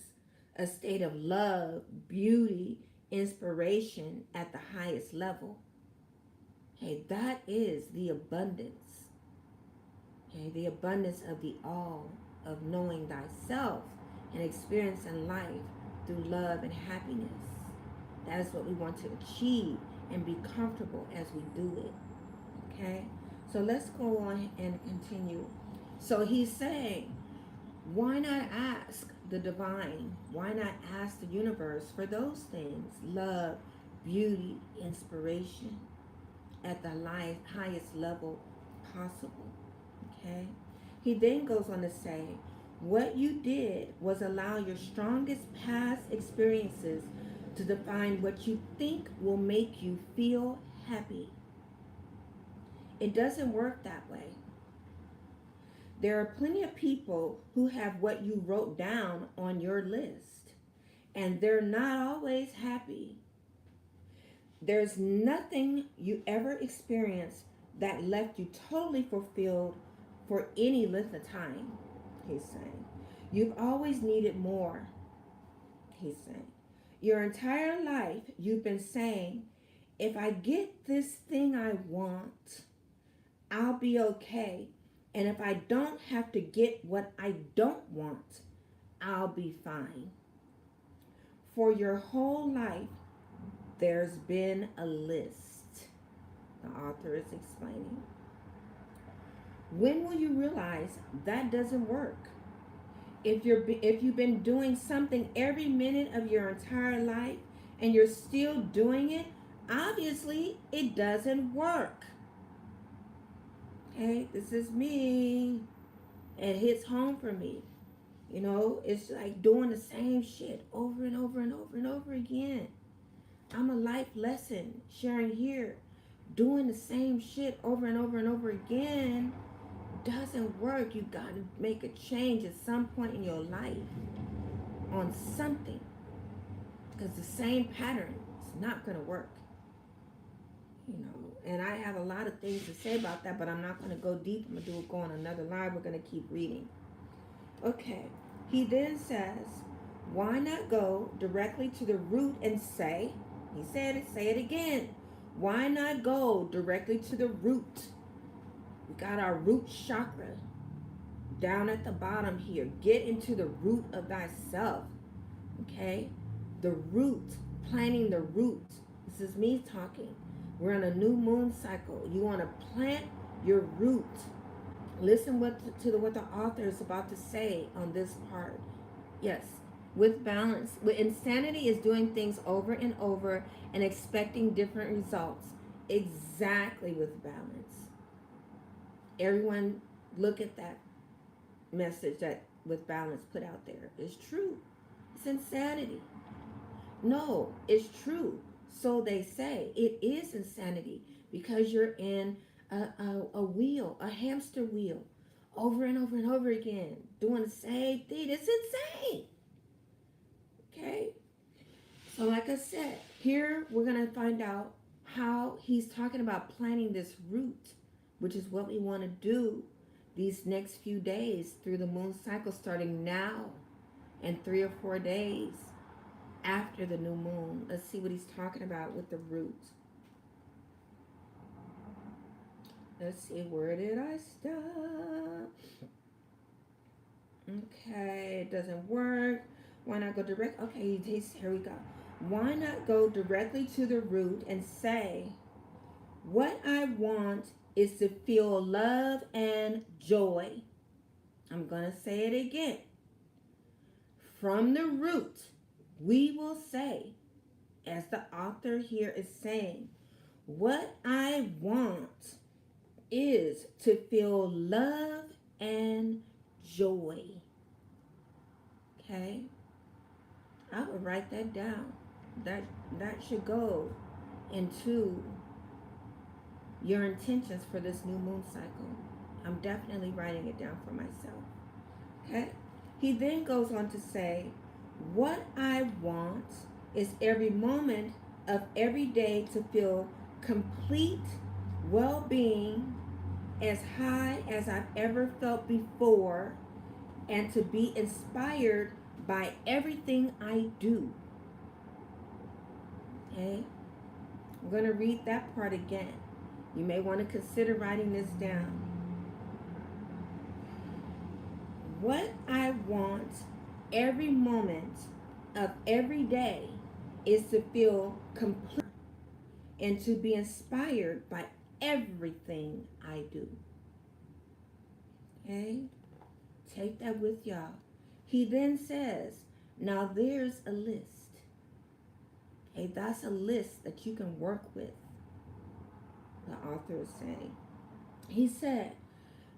a state of love, beauty, inspiration at the highest level. Okay, that is the abundance. Okay, the abundance of the all, of knowing thyself and experiencing life through love and happiness. That is what we want to achieve and be comfortable as we do it. Okay, so let's go on and continue. So he's saying, why not ask the divine? Why not ask the universe for those things? Love, beauty, inspiration at the highest level possible. Okay? He then goes on to say, what you did was allow your strongest past experiences to define what you think will make you feel happy. It doesn't work that way. There are plenty of people who have what you wrote down on your list, and they're not always happy. There's nothing you ever experienced that left you totally fulfilled for any length of time, he's saying. You've always needed more, he's saying. Your entire life, you've been saying, if I get this thing I want, I'll be okay. And if I don't have to get what I don't want, I'll be fine. For your whole life, there's been a list. The author is explaining. When will you realize that doesn't work? If you've been doing something every minute of your entire life and you're still doing it, obviously it doesn't work. Okay, this is me. It hits home for me. It's like doing the same shit over and over and over and over again. I'm a life lesson sharing here. Doing the same shit over and over and over again doesn't work. You got to make a change at some point in your life on something, because the same pattern is not going to work. And I have a lot of things to say about that, but I'm not going to go deep. I'm going to go on another line. We're going to keep reading. Okay. He then says, why not go directly to the root and say, he said it, say it again. Why not go directly to the root? We got our root chakra down at the bottom here. Get into the root of thyself. Okay? The root, planting the root. This is me talking. We're in a new moon cycle. You want to plant your root. Listen to what the author is about to say on this part. Yes, with balance. Insanity is doing things over and over and expecting different results. Exactly, with balance. Everyone look at that message that With Balance put out there. It's true. It's insanity. No, it's true. So they say it is insanity because you're in a wheel, a hamster wheel, over and over and over again, doing the same thing. It's insane. Okay? So, like I said, here we're going to find out how he's talking about planting this root, which is what we want to do these next few days through the moon cycle, starting now and 3 or 4 days after the new moon. Let's see what he's talking about with the root. Let's see, where did I stop? Okay, it doesn't work. Why not go direct? Okay, here we go. Why not go directly to the root and say, what I want is to feel love and joy. I'm going to say it again. From the root, we will say, as the author here is saying, what I want is to feel love and joy. Okay? I would write that down. That should go into your intentions for this new moon cycle. I'm definitely writing it down for myself. Okay? He then goes on to say, what I want is every moment of every day to feel complete well-being as high as I've ever felt before, and to be inspired by everything I do. Okay? I'm going to read that part again. You may want to consider writing this down. What I want every moment of every day is to feel complete and to be inspired by everything I do. Okay? Take that with y'all. He then says, now there's a list. Okay, that's a list that you can work with, the author is saying. He said,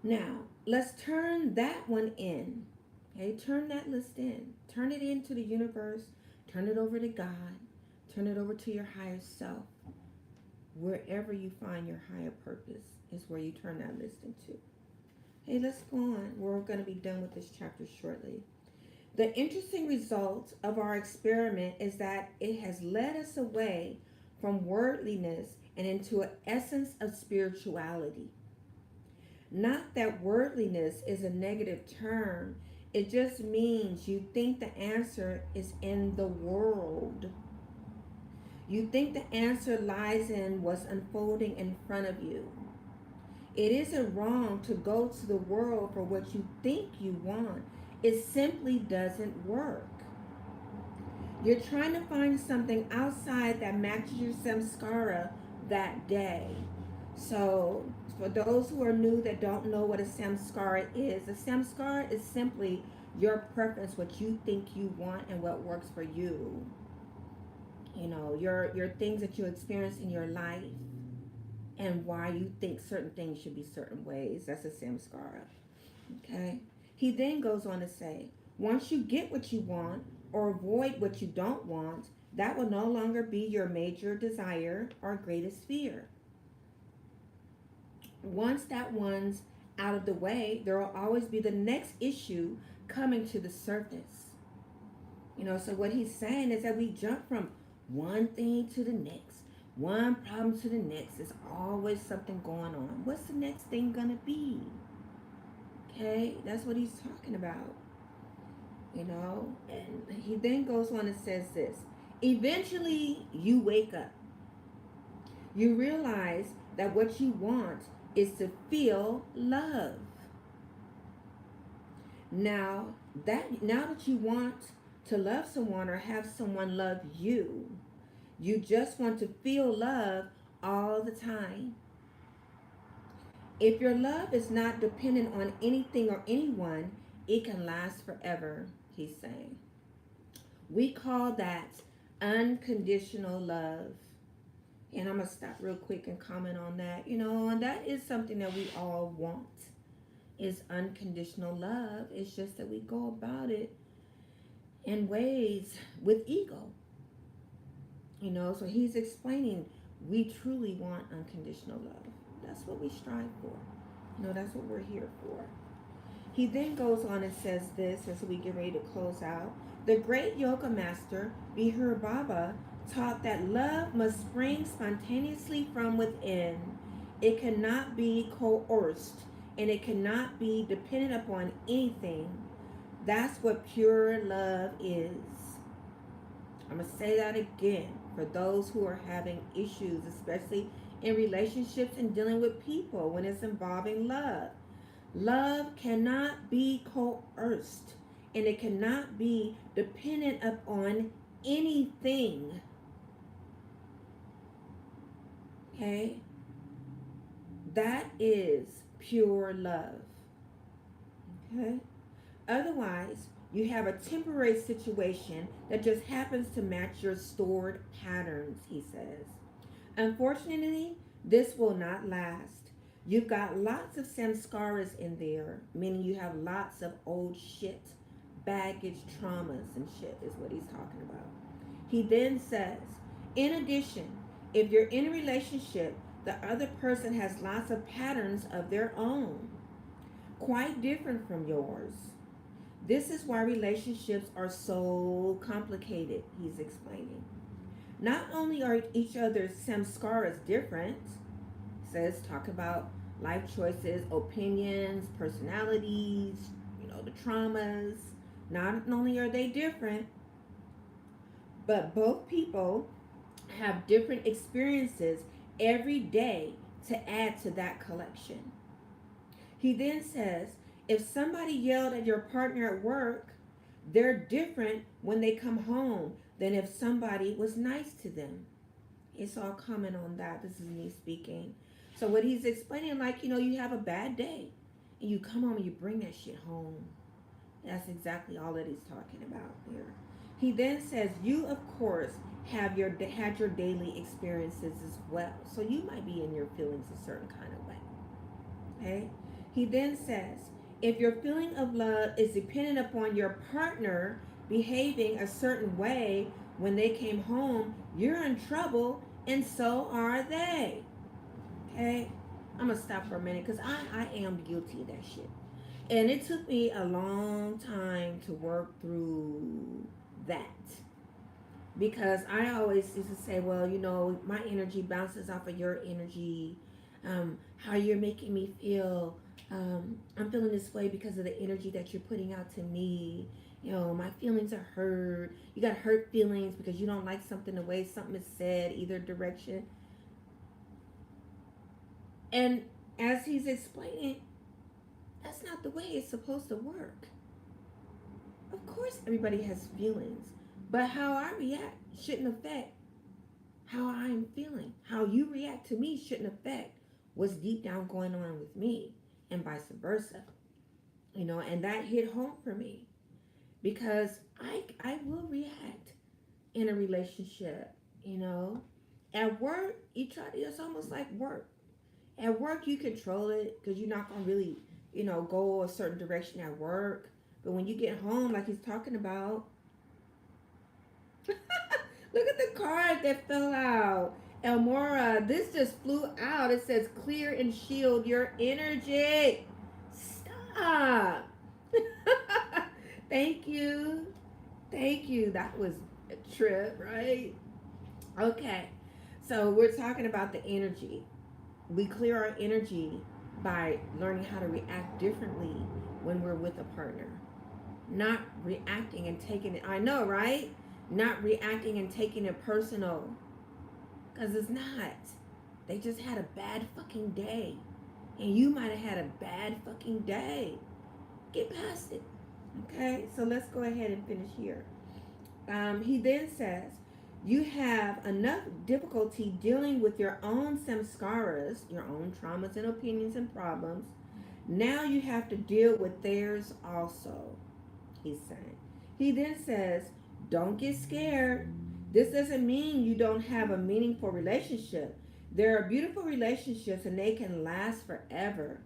now let's turn that one in. Okay, turn that list in. Turn it into the universe. Turn it over to God. Turn it over to your higher self. Wherever you find your higher purpose is where you turn that list into. Hey, let's go on. We're going to be done with this chapter shortly. The interesting result of our experiment is that it has led us away from worldliness and into an essence of spirituality. Not that worldliness is a negative term. It just means you think the answer is in the world. You think the answer lies in what's unfolding in front of you. It isn't wrong to go to the world for what you think you want. It simply doesn't work. You're trying to find something outside that matches your samskara that day. So, for those who are new that don't know what a samskara is, a samskara is simply your preference, what you think you want and what works for you. You know, your things that you experience in your life and why you think certain things should be certain ways. That's a samskara. Okay? He then goes on to say, once you get what you want or avoid what you don't want, that will no longer be your major desire or greatest fear. Once that one's out of the way, there will always be the next issue coming to the surface. You know, so what he's saying is that we jump from one thing to the next, one problem to the next. There's always something going on. What's the next thing going to be? Okay, that's what he's talking about. You know, and he then goes on and says this. Eventually, you wake up. You realize that what you want is to feel love. Now that you want to love someone or have someone love you, you just want to feel love all the time. If your love is not dependent on anything or anyone, it can last forever, he's saying. We call that unconditional love. And I'm going to stop real quick and comment on that. You know, and that is something that we all want, is unconditional love. It's just that we go about it in ways with ego. So he's explaining we truly want unconditional love. That's what we strive for. That's what we're here for. He then goes on and says this as we get ready to close out. The great yoga master, Mihir Baba, taught that love must spring spontaneously from within. It cannot be coerced and it cannot be dependent upon anything. That's what pure love is. I'm going to say that again for those who are having issues, especially in relationships and dealing with people when it's involving love. Love cannot be coerced and it cannot be dependent upon anything. Okay? That is pure love. Okay? Otherwise, you have a temporary situation that just happens to match your stored patterns, he says. Unfortunately, this will not last. You've got lots of samskaras in there, meaning you have lots of old shit, baggage, traumas, and shit is what he's talking about. He then says, in addition, if you're in a relationship, the other person has lots of patterns of their own, quite different from yours. This is why relationships are so complicated, he's explaining. Not only are each other's samskaras different, says talk about life choices, opinions, personalities, the traumas. Not only are they different, but both people have different experiences every day to add to that collection. He then says, if somebody yelled at your partner at work, they're different when they come home than if somebody was nice to them. It's all comment on that. This is me speaking. So what he's explaining, you have a bad day and you come home and you bring that shit home. That's exactly all that he's talking about here. He then says, you of course had your daily experiences as well. So you might be in your feelings a certain kind of way. Okay? He then says, if your feeling of love is dependent upon your partner behaving a certain way when they came home, you're in trouble and so are they. Okay? I'm going to stop for a minute because I am guilty of that shit. And it took me a long time to work through that. Because I always used to say, well, my energy bounces off of your energy. How you're making me feel. I'm feeling this way because of the energy that you're putting out to me. My feelings are hurt. You got hurt feelings because you don't like something, the way something is said, either direction. And as he's explaining, that's not the way it's supposed to work. Of course, everybody has feelings, but how I react shouldn't affect how I'm feeling. How you react to me shouldn't affect what's deep down going on with me, and vice versa. And that hit home for me because I will react in a relationship. At work, it's almost like work. At work, you control it because you're not gonna really, go a certain direction at work. But when you get home, like he's talking about, look at the card that fell out. Elmora, this just flew out. It says clear and shield your energy. Stop. Thank you. Thank you. That was a trip, right? Okay. So we're talking about the energy. We clear our energy by learning how to react differently when we're with a partner. Not reacting and taking it. I know, right? Not reacting and taking it personal. Because it's not. They just had a bad fucking day. And you might have had a bad fucking day. Get past it. Okay? So let's go ahead and finish here. He then says, you have enough difficulty dealing with your own samskaras, your own traumas and opinions and problems. Now you have to deal with theirs also, he's saying. He then says, don't get scared. This doesn't mean you don't have a meaningful relationship. There are beautiful relationships and they can last forever.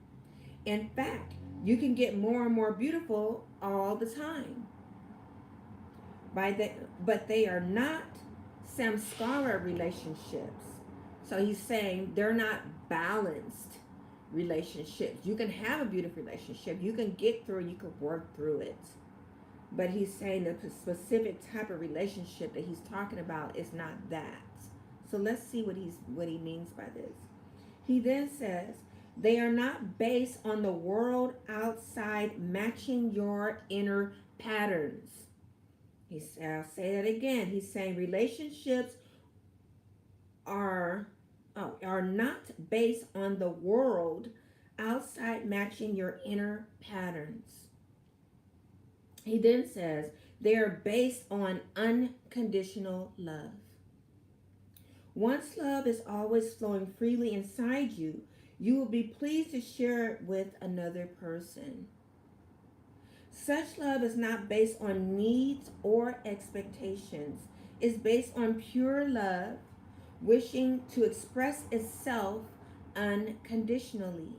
In fact, you can get more and more beautiful all the time. by the, but they are not samskara relationships. So he's saying they're not balanced relationships. You can have a beautiful relationship. You can get through it. You can work through it. But he's saying the specific type of relationship that he's talking about is not that. So let's see what he means by this. He then says, they are not based on the world outside matching your inner patterns. I'll say that again. He's saying relationships are are not based on the world outside matching your inner patterns. He then says they are based on unconditional love. Once love is always flowing freely inside you, you will be pleased to share it with another person. Such love is not based on needs or expectations. It's based on pure love, wishing to express itself unconditionally.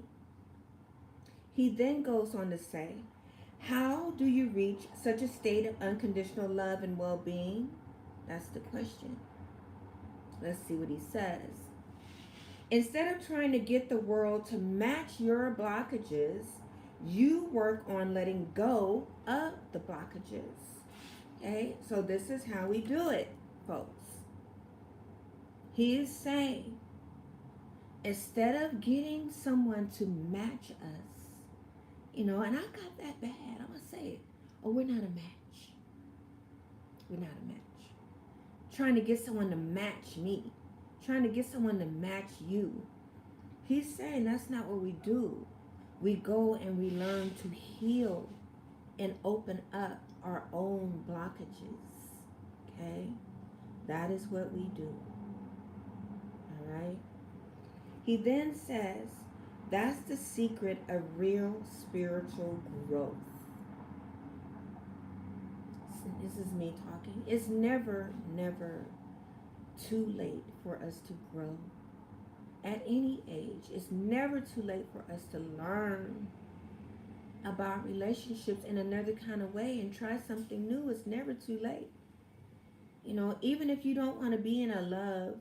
He then goes on to say, how do you reach such a state of unconditional love and well-being? That's the question. Let's see what he says. Instead of trying to get the world to match your blockages, you work on letting go of the blockages. Okay, so this is how we do it, folks. He is saying, instead of getting someone to match us, and I got that bad, I'm going to say it. Oh, we're not a match. We're not a match. Trying to get someone to match me. Trying to get someone to match you. He's saying that's not what we do. We go and we learn to heal and open up our own blockages. Okay? That is what we do. All right? He then says, that's the secret of real spiritual growth. This is me talking. It's never too late for us to grow. At any age, it's never too late for us to learn about relationships in another kind of way and try something new. It's never too late. Even if you don't want to be in a love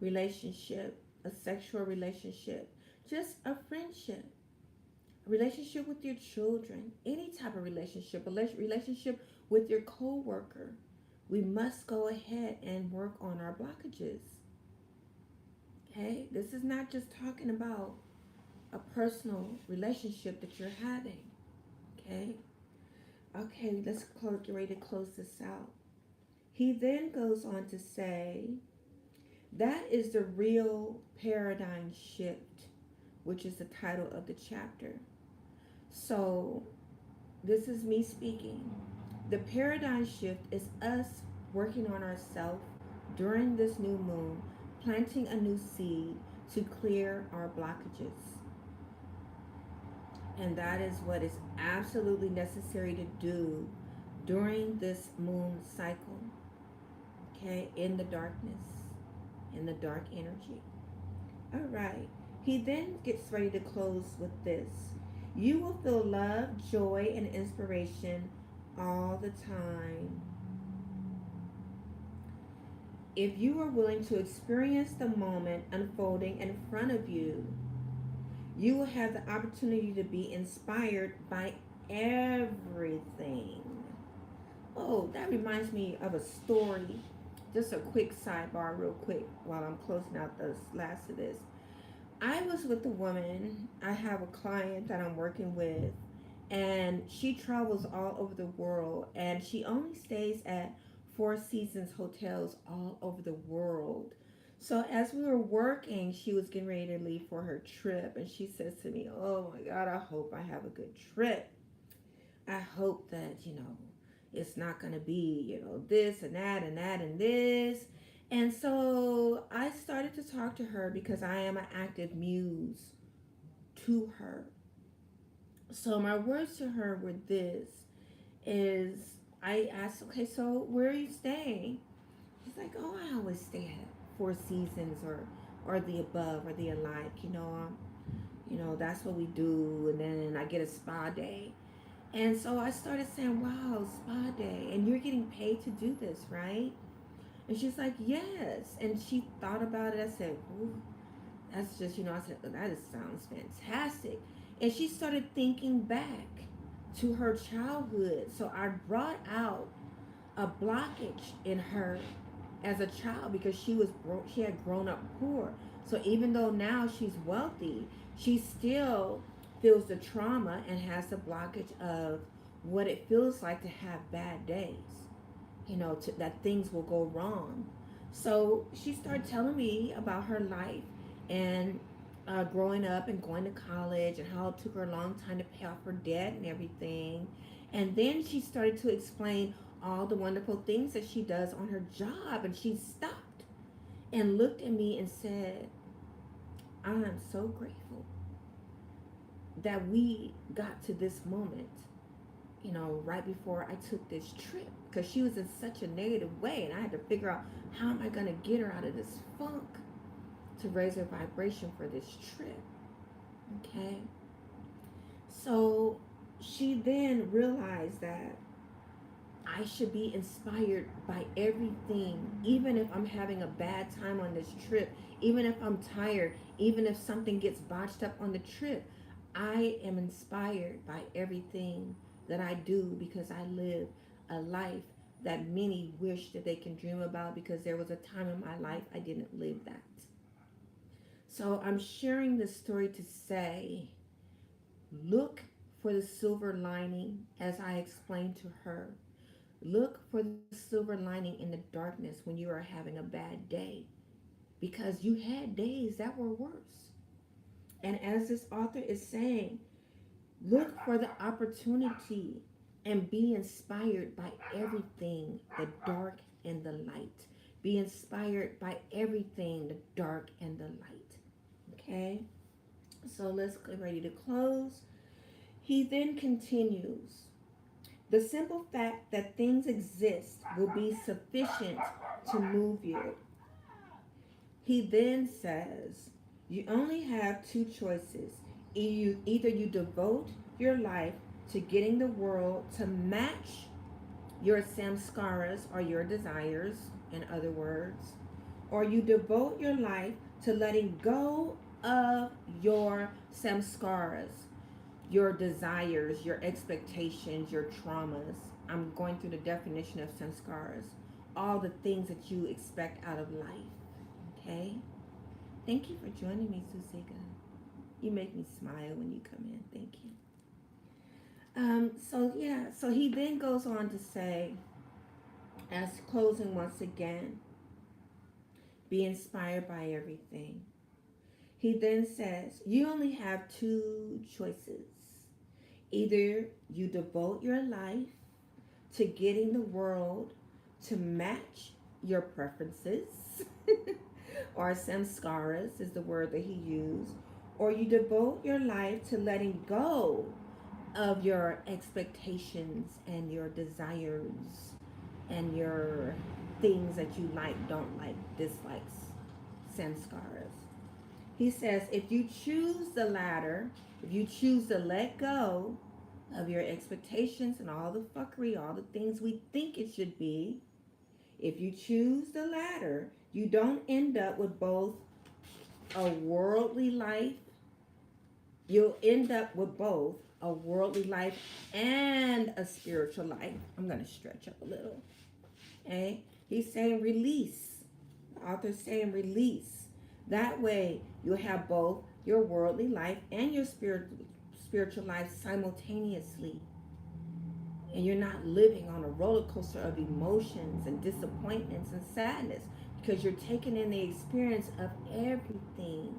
relationship, a sexual relationship, just a friendship, a relationship with your children, any type of relationship, a relationship with your co-worker, we must go ahead and work on our blockages. Okay? This is not just talking about a personal relationship that you're having. Okay? Okay, let's get ready to close this out. He then goes on to say, that is the real paradigm shift, which is the title of the chapter. So, this is me speaking. The paradigm shift is us working on ourselves during this new moon, planting a new seed to clear our blockages. And that is what is absolutely necessary to do during this moon cycle. Okay, in the darkness, in the dark energy. All right. He then gets ready to close with this. You will feel love, joy, and inspiration all the time. If you are willing to experience the moment unfolding in front of you, you will have the opportunity to be inspired by everything. Oh, that reminds me of a story. Just a quick sidebar real quick while I'm closing out the last of this. I was with a woman. I have a client that I'm working with, and she travels all over the world, and she only stays at Four Seasons hotels all over the world. So as we were working, she was getting ready to leave for her trip, and she says to me, oh my God, I hope I have a good trip. I hope that, it's not going to be, this and that and that and this. And so I started to talk to her because I am an active muse to her. So my words to her were this, is I asked, okay, so where are you staying? She's like, oh, I always stay at Four Seasons or the above or the alike, that's what we do. And then I get a spa day. And so I started saying, wow, spa day. And you're getting paid to do this, right? And she's like, yes. And she thought about it. I said, ooh, that's just, I said, that just sounds fantastic. And she started thinking back to her childhood. So I brought out a blockage in her as a child because she had grown up poor. So even though now she's wealthy, she still feels the trauma and has the blockage of what it feels like to have bad days. That things will go wrong. So she started telling me about her life and growing up and going to college and how it took her a long time to pay off her debt and everything. And then she started to explain all the wonderful things that she does on her job. And she stopped and looked at me and said, I am so grateful that we got to this moment, right before I took this trip. Because she was in such a negative way. And I had to figure out, how am I going to get her out of this funk to raise her vibration for this trip? Okay. So she then realized that I should be inspired by everything, even if I'm having a bad time on this trip, even if I'm tired, even if something gets botched up on the trip. I am inspired by everything that I do because I live a life that many wish that they can dream about, because there was a time in my life I didn't live that. So I'm sharing this story to say, look for the silver lining, as I explained to her. Look for the silver lining in the darkness when you are having a bad day, because you had days that were worse. And as this author is saying, look for the opportunity and be inspired by everything, the dark and the light. Be inspired by everything, the dark and the light. Okay? So let's get ready to close. He then continues, the simple fact that things exist will be sufficient to move you. He then says, you only have two choices. Either you devote your life to getting the world to match your samskaras or your desires, in other words, or you devote your life to letting go of your samskaras, your desires, your expectations, your traumas. I'm going through the definition of samskaras, all the things that you expect out of life. Okay? Thank you for joining me, Susiga. You make me smile when you come in. Thank you. So he then goes on to say, as closing once again, be inspired by everything. He then says, you only have two choices. Either you devote your life to getting the world to match your preferences, or samskaras is the word that he used, or you devote your life to letting go of your expectations and your desires and your things that you like, don't like, dislikes, samskaras. He says, if you choose the latter, if you choose to let go of your expectations and all the fuckery, all the things we think it should be, if you choose the latter, you don't end up with both a worldly life. You'll end up with both a worldly life and a spiritual life. I'm going to stretch up a little. Okay? He's saying release. The author's saying release. That way you'll have both your worldly life and your spiritual life simultaneously. And you're not living on a roller coaster of emotions and disappointments and sadness, because you're taking in the experience of everything,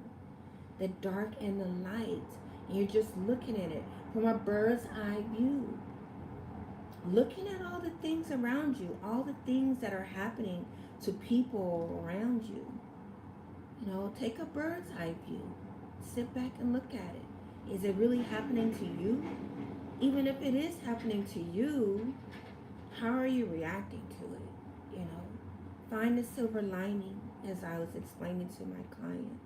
the dark and the light. And you're just looking at it from a bird's eye view. Looking at all the things around you, all the things that are happening to people around you. Take a bird's eye view. Sit back and look at it. Is it really happening to you? Even if it is happening to you, how are you reacting to it? Find the silver lining, as I was explaining to my client.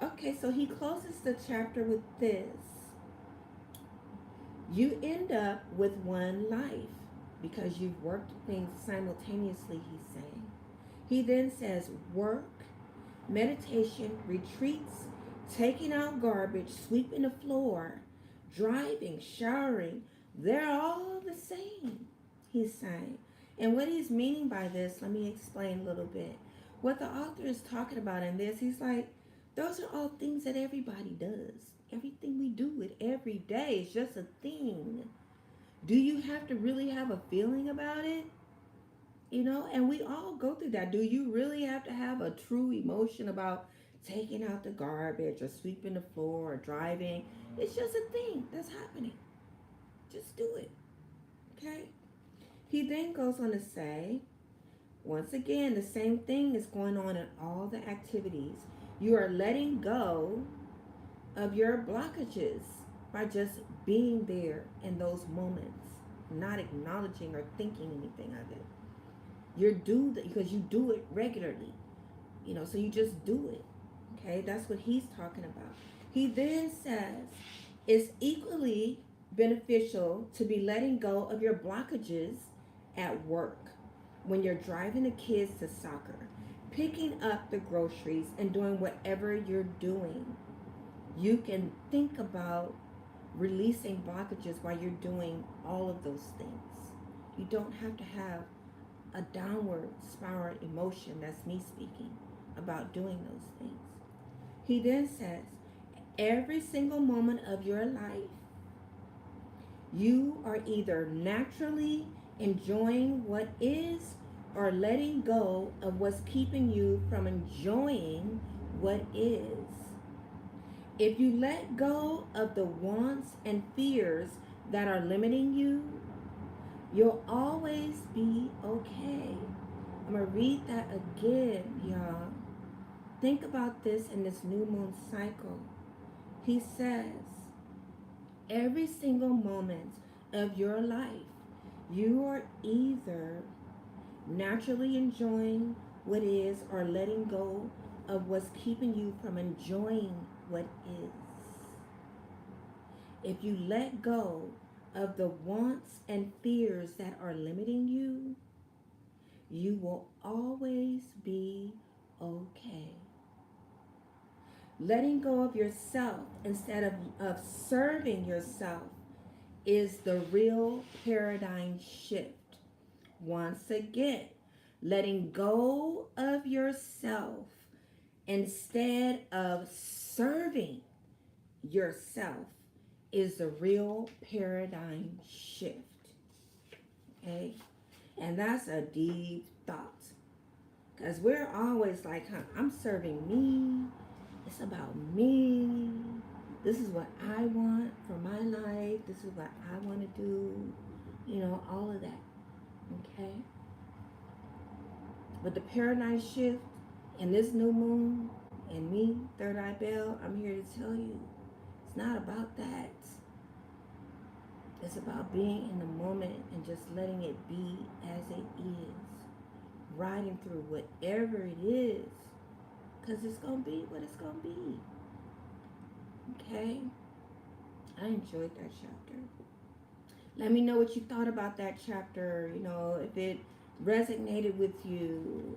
Okay, so he closes the chapter with this. You end up with one life because you've worked things simultaneously, he's saying. He then says work, meditation, retreats, taking out garbage, sweeping the floor, driving, showering, they're all the same, he's saying. And what he's meaning by this, let me explain a little bit. What the author is talking about in this, he's like, those are all things that everybody does. Everything we do it every day is just a thing. Do you have to really have a feeling about it? You know, and we all go through that. Do you really have to have a true emotion about taking out the garbage or sweeping the floor or driving? It's just a thing that's happening. Just do it. Okay? He then goes on to say, once again, the same thing is going on in all the activities. You are letting go of your blockages by just being there in those moments, not acknowledging or thinking anything of it. You're do that because you do it regularly, you know, so you just do it. Okay, that's what he's talking about. He then says it's equally beneficial to be letting go of your blockages at work when you're driving the kids to soccer, picking up the groceries, and doing whatever you're doing. You can think about releasing blockages while you're doing all of those things. You don't have to have a downward spiral emotion. That's me speaking about doing those things. He then says, every single moment of your life, you are either naturally enjoying what is or letting go of what's keeping you from enjoying what is. If you let go of the wants and fears that are limiting you, you'll always be okay. I'm going to read that again, y'all. Think about this in this new moon cycle. He says, every single moment of your life, you are either naturally enjoying what is or letting go of what's keeping you from enjoying what is. If you let go of the wants and fears that are limiting you, you will always be okay. Letting go of yourself instead of serving yourself is the real paradigm shift. Once again, letting go of yourself instead of serving yourself is the real paradigm shift. Okay? And that's a deep thought. Because we're always like, I'm serving me. It's about me. This is what I want for my life. This is what I want to do. You know, all of that. Okay? But the paradigm shift in this new moon and me, Third Eye Bell, I'm here to tell you, it's not about that. It's about being in the moment and just letting it be as it is. Riding through whatever it is. Because it's going to be what it's going to be. Okay? I enjoyed that chapter. Let me know what you thought about that chapter. You know, if it resonated with you.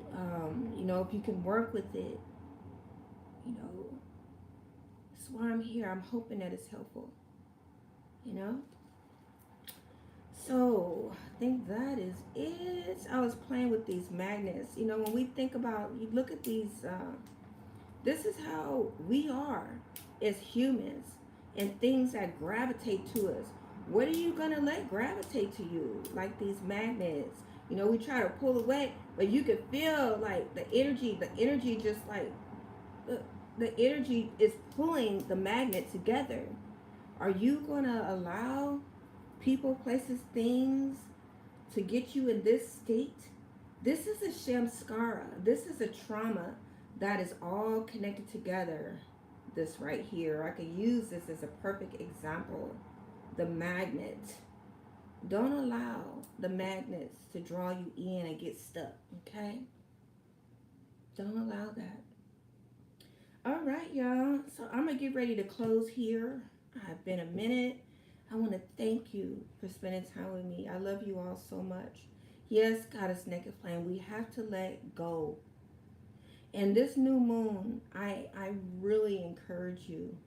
You know, if you can work with it. You know, that's why I'm here. I'm hoping that it's helpful. You know? So, I think that is it. I was playing with these magnets. You know, when we think about, you look at these, this is how we are as humans and things that gravitate to us. What are you going to let gravitate to you? Like these magnets. You know, we try to pull away, but you can feel like the energy just like, the energy is pulling the magnet together. Are you going to allow people, places, things to get you in this state? This is a shamskara. This is a trauma that is all connected together. This right here. I could use this as a perfect example. The magnet. Don't allow the magnets to draw you in and get stuck. Okay? Don't allow that. All right, y'all. So I'm going to get ready to close here. I've been a minute. I want to thank you for spending time with me. I love you all so much. Yes, Goddess Naked Flame, we have to let go. And this new moon, I really encourage you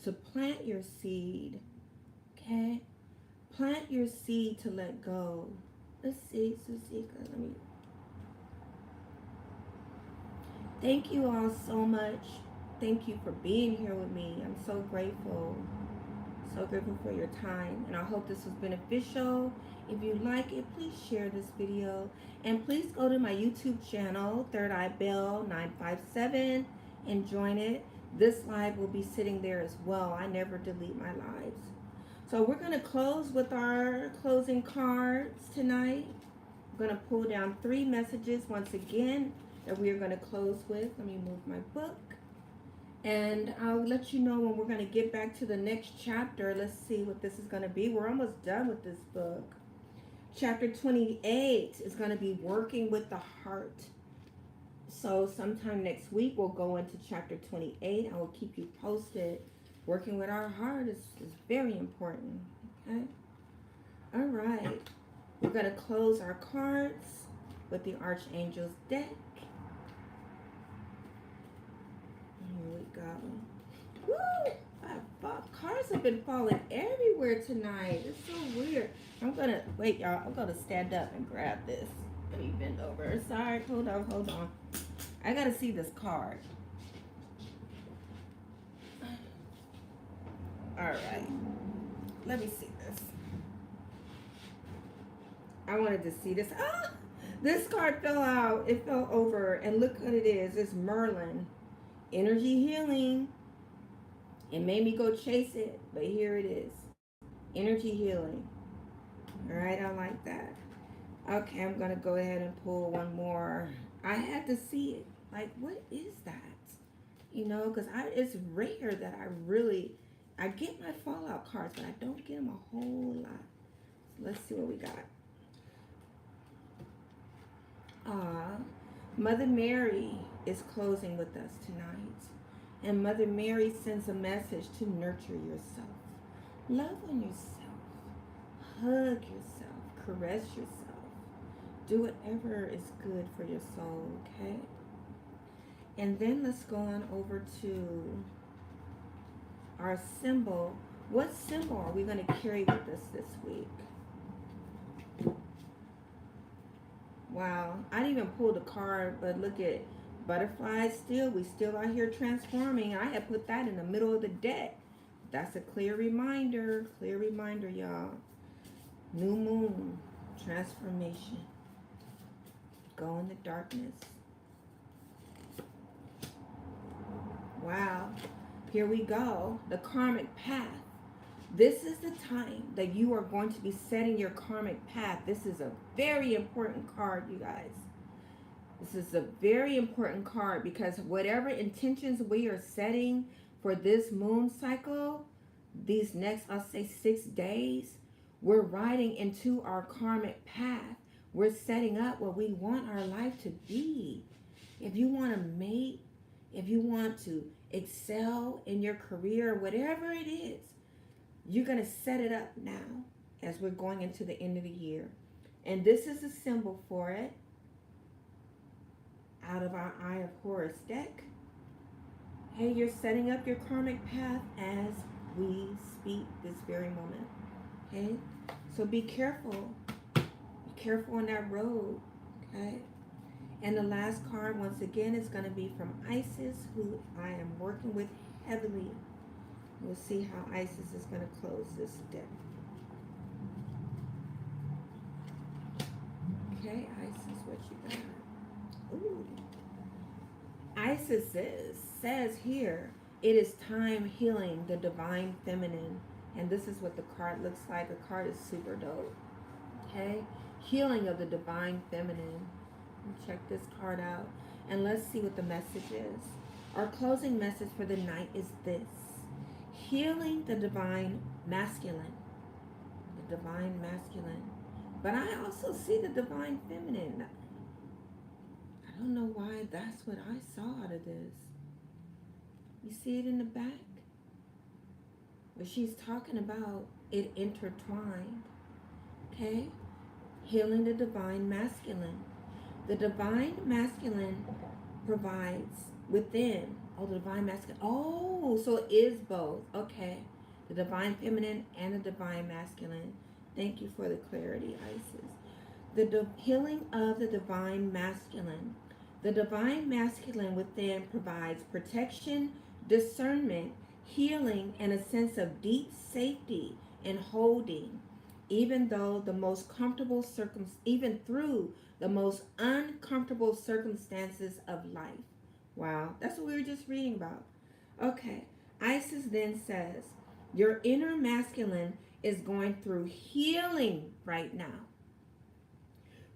to plant your seed, okay? Plant your seed to let go. Let's see, Susika, let me. Thank you all so much. Thank you for being here with me. I'm so grateful. So grateful for your time. And I hope this was beneficial. If you like it, please share this video. And please go to my YouTube channel, Third Eye Bell 957, and join it. This live will be sitting there as well. I never delete my lives. So we're going to close with our closing cards tonight. I'm going to pull down 3 messages once again that we are going to close with. Let me move my book. And I'll let you know when we're going to get back to the next chapter. Let's see what this is going to be. We're almost done with this book. Chapter 28 is going to be working with the heart. So sometime next week we'll go into chapter 28. I will keep you posted. Working with our heart is very important. Okay. All right. We're going to close our cards with the Archangel's deck. Here we go. Woo! Cards have been falling everywhere tonight. It's so weird. I'm going to, wait y'all, I'm going to stand up and grab this. Let me bend over. Sorry, hold on. I got to see this card. All right. Let me see this. I wanted to see this. Ah! This card fell out. It fell over. And look what it is. It's Merlin. Energy healing. It made me go chase it. But here it is. Energy healing. All right. I like that. Okay. I'm going to go ahead and pull one more. I had to see it. Like, what is that? You know, because it's rare that I get my fallout cards, but I don't get them a whole lot. So let's see what we got. Mother Mary is closing with us tonight. And Mother Mary sends a message to nurture yourself. Love on yourself. Hug yourself. Caress yourself. Do whatever is good for your soul, okay? And then let's go on over to our symbol. What symbol are we going to carry with us this week? Wow, I didn't even pull the card, but look at butterflies still. We still out here transforming. I had put that in the middle of the deck. That's a clear reminder, y'all. New moon, transformation. Go in the darkness. Wow. Here we go. The karmic path. This is the time that you are going to be setting your karmic path. This is a very important card, you guys. This is a very important card because whatever intentions we are setting for this moon cycle, these next, I'll say 6 days, we're riding into our karmic path. We're setting up what we want our life to be. If you want to mate, if you want to excel in your career, whatever it is, you're going to set it up now as we're going into the end of the year. And this is a symbol for it out of our Eye of Horus deck. Hey, you're setting up your karmic path as we speak this very moment. Okay? So be careful. Be careful on that road. Okay? And the last card, once again, is going to be from Isis, who I am working with heavily. We'll see how Isis is going to close this deck. Okay, Isis, what you got? Ooh. Isis says here, it is time healing the divine feminine. And this is what the card looks like. The card is super dope. Okay, healing of the divine feminine. Check this card out. And let's see what the message is. Our closing message for the night is this. Healing the divine masculine. The divine masculine. But I also see the divine feminine. I don't know why that's what I saw out of this. You see it in the back? Where she's talking about it intertwined. Okay? Healing the divine masculine. The divine masculine provides within. Oh, the divine masculine. Oh, so it is both. Okay. The divine feminine and the divine masculine. Thank you for the clarity, Isis. The healing of the divine masculine. The divine masculine within provides protection, discernment, healing, and a sense of deep safety and holding, even though the most comfortable even through the most uncomfortable circumstances of life. Wow, that's what we were just reading about. Okay, Isis then says, your inner masculine is going through healing right now,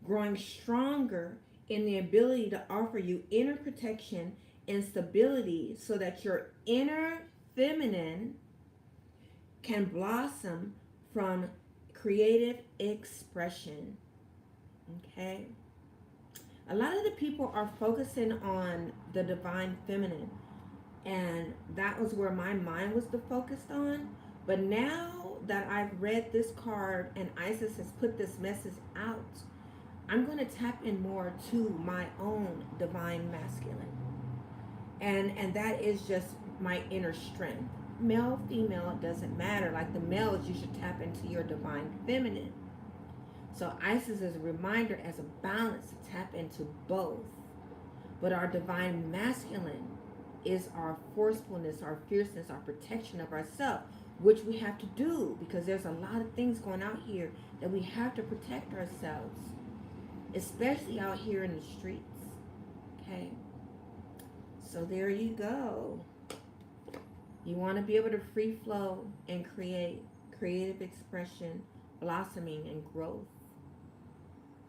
growing stronger in the ability to offer you inner protection and stability so that your inner feminine can blossom from creative expression. Okay? A lot of the people are focusing on the divine feminine, and that was where my mind was focused on. But now that I've read this card and Isis has put this message out, I'm going to tap in more to my own divine masculine. And that is just my inner strength. Male, female, it doesn't matter. Like the males, you should tap into your divine feminine. So Isis is a reminder as a balance to tap into both. But our divine masculine is our forcefulness, our fierceness, our protection of ourselves, which we have to do because there's a lot of things going out here that we have to protect ourselves, especially out here in the streets. Okay? So there you go. You want to be able to free flow and create creative expression, blossoming, and growth.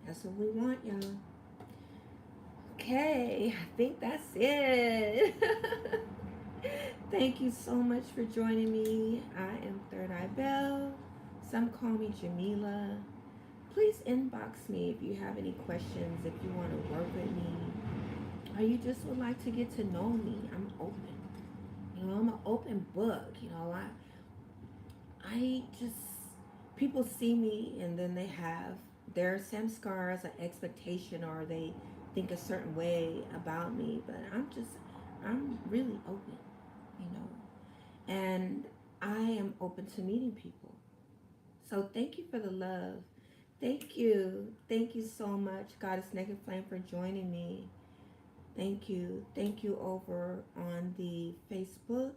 That's what we want, y'all. Okay, I think that's it. Thank you so much for joining me. I am Third Eye Belle. Some call me Jamila. Please inbox me if you have any questions, if you want to work with me, or you just would like to get to know me. I'm open. You know, I'm an open book. You know, I just, people see me and then they have their samskars, an expectation, or they think a certain way about me, but I'm really open, you know, and I am open to meeting people. So thank you for the love. Thank you. Thank you so much, Goddess Naked Flame, for joining me. Thank you. Thank you over on the Facebook,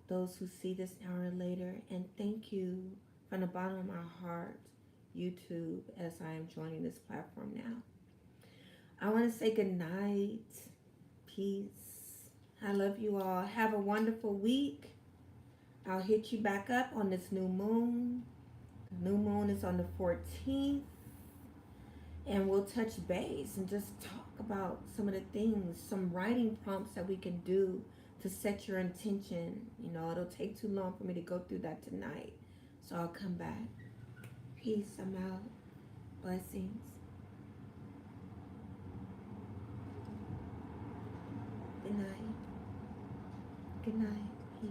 those who see this hour later, and thank you from the bottom of my heart, YouTube, as I am joining this platform now. I want to say good night. Peace. I love you all. Have a wonderful week. I'll hit you back up on this new moon. The new moon is on the 14th. And we'll touch base and just talk about some of the things, some writing prompts that we can do to set your intention. You know, it'll take too long for me to go through that tonight. So I'll come back. Peace. I'm out. Blessings. Good night. Good night. Peace.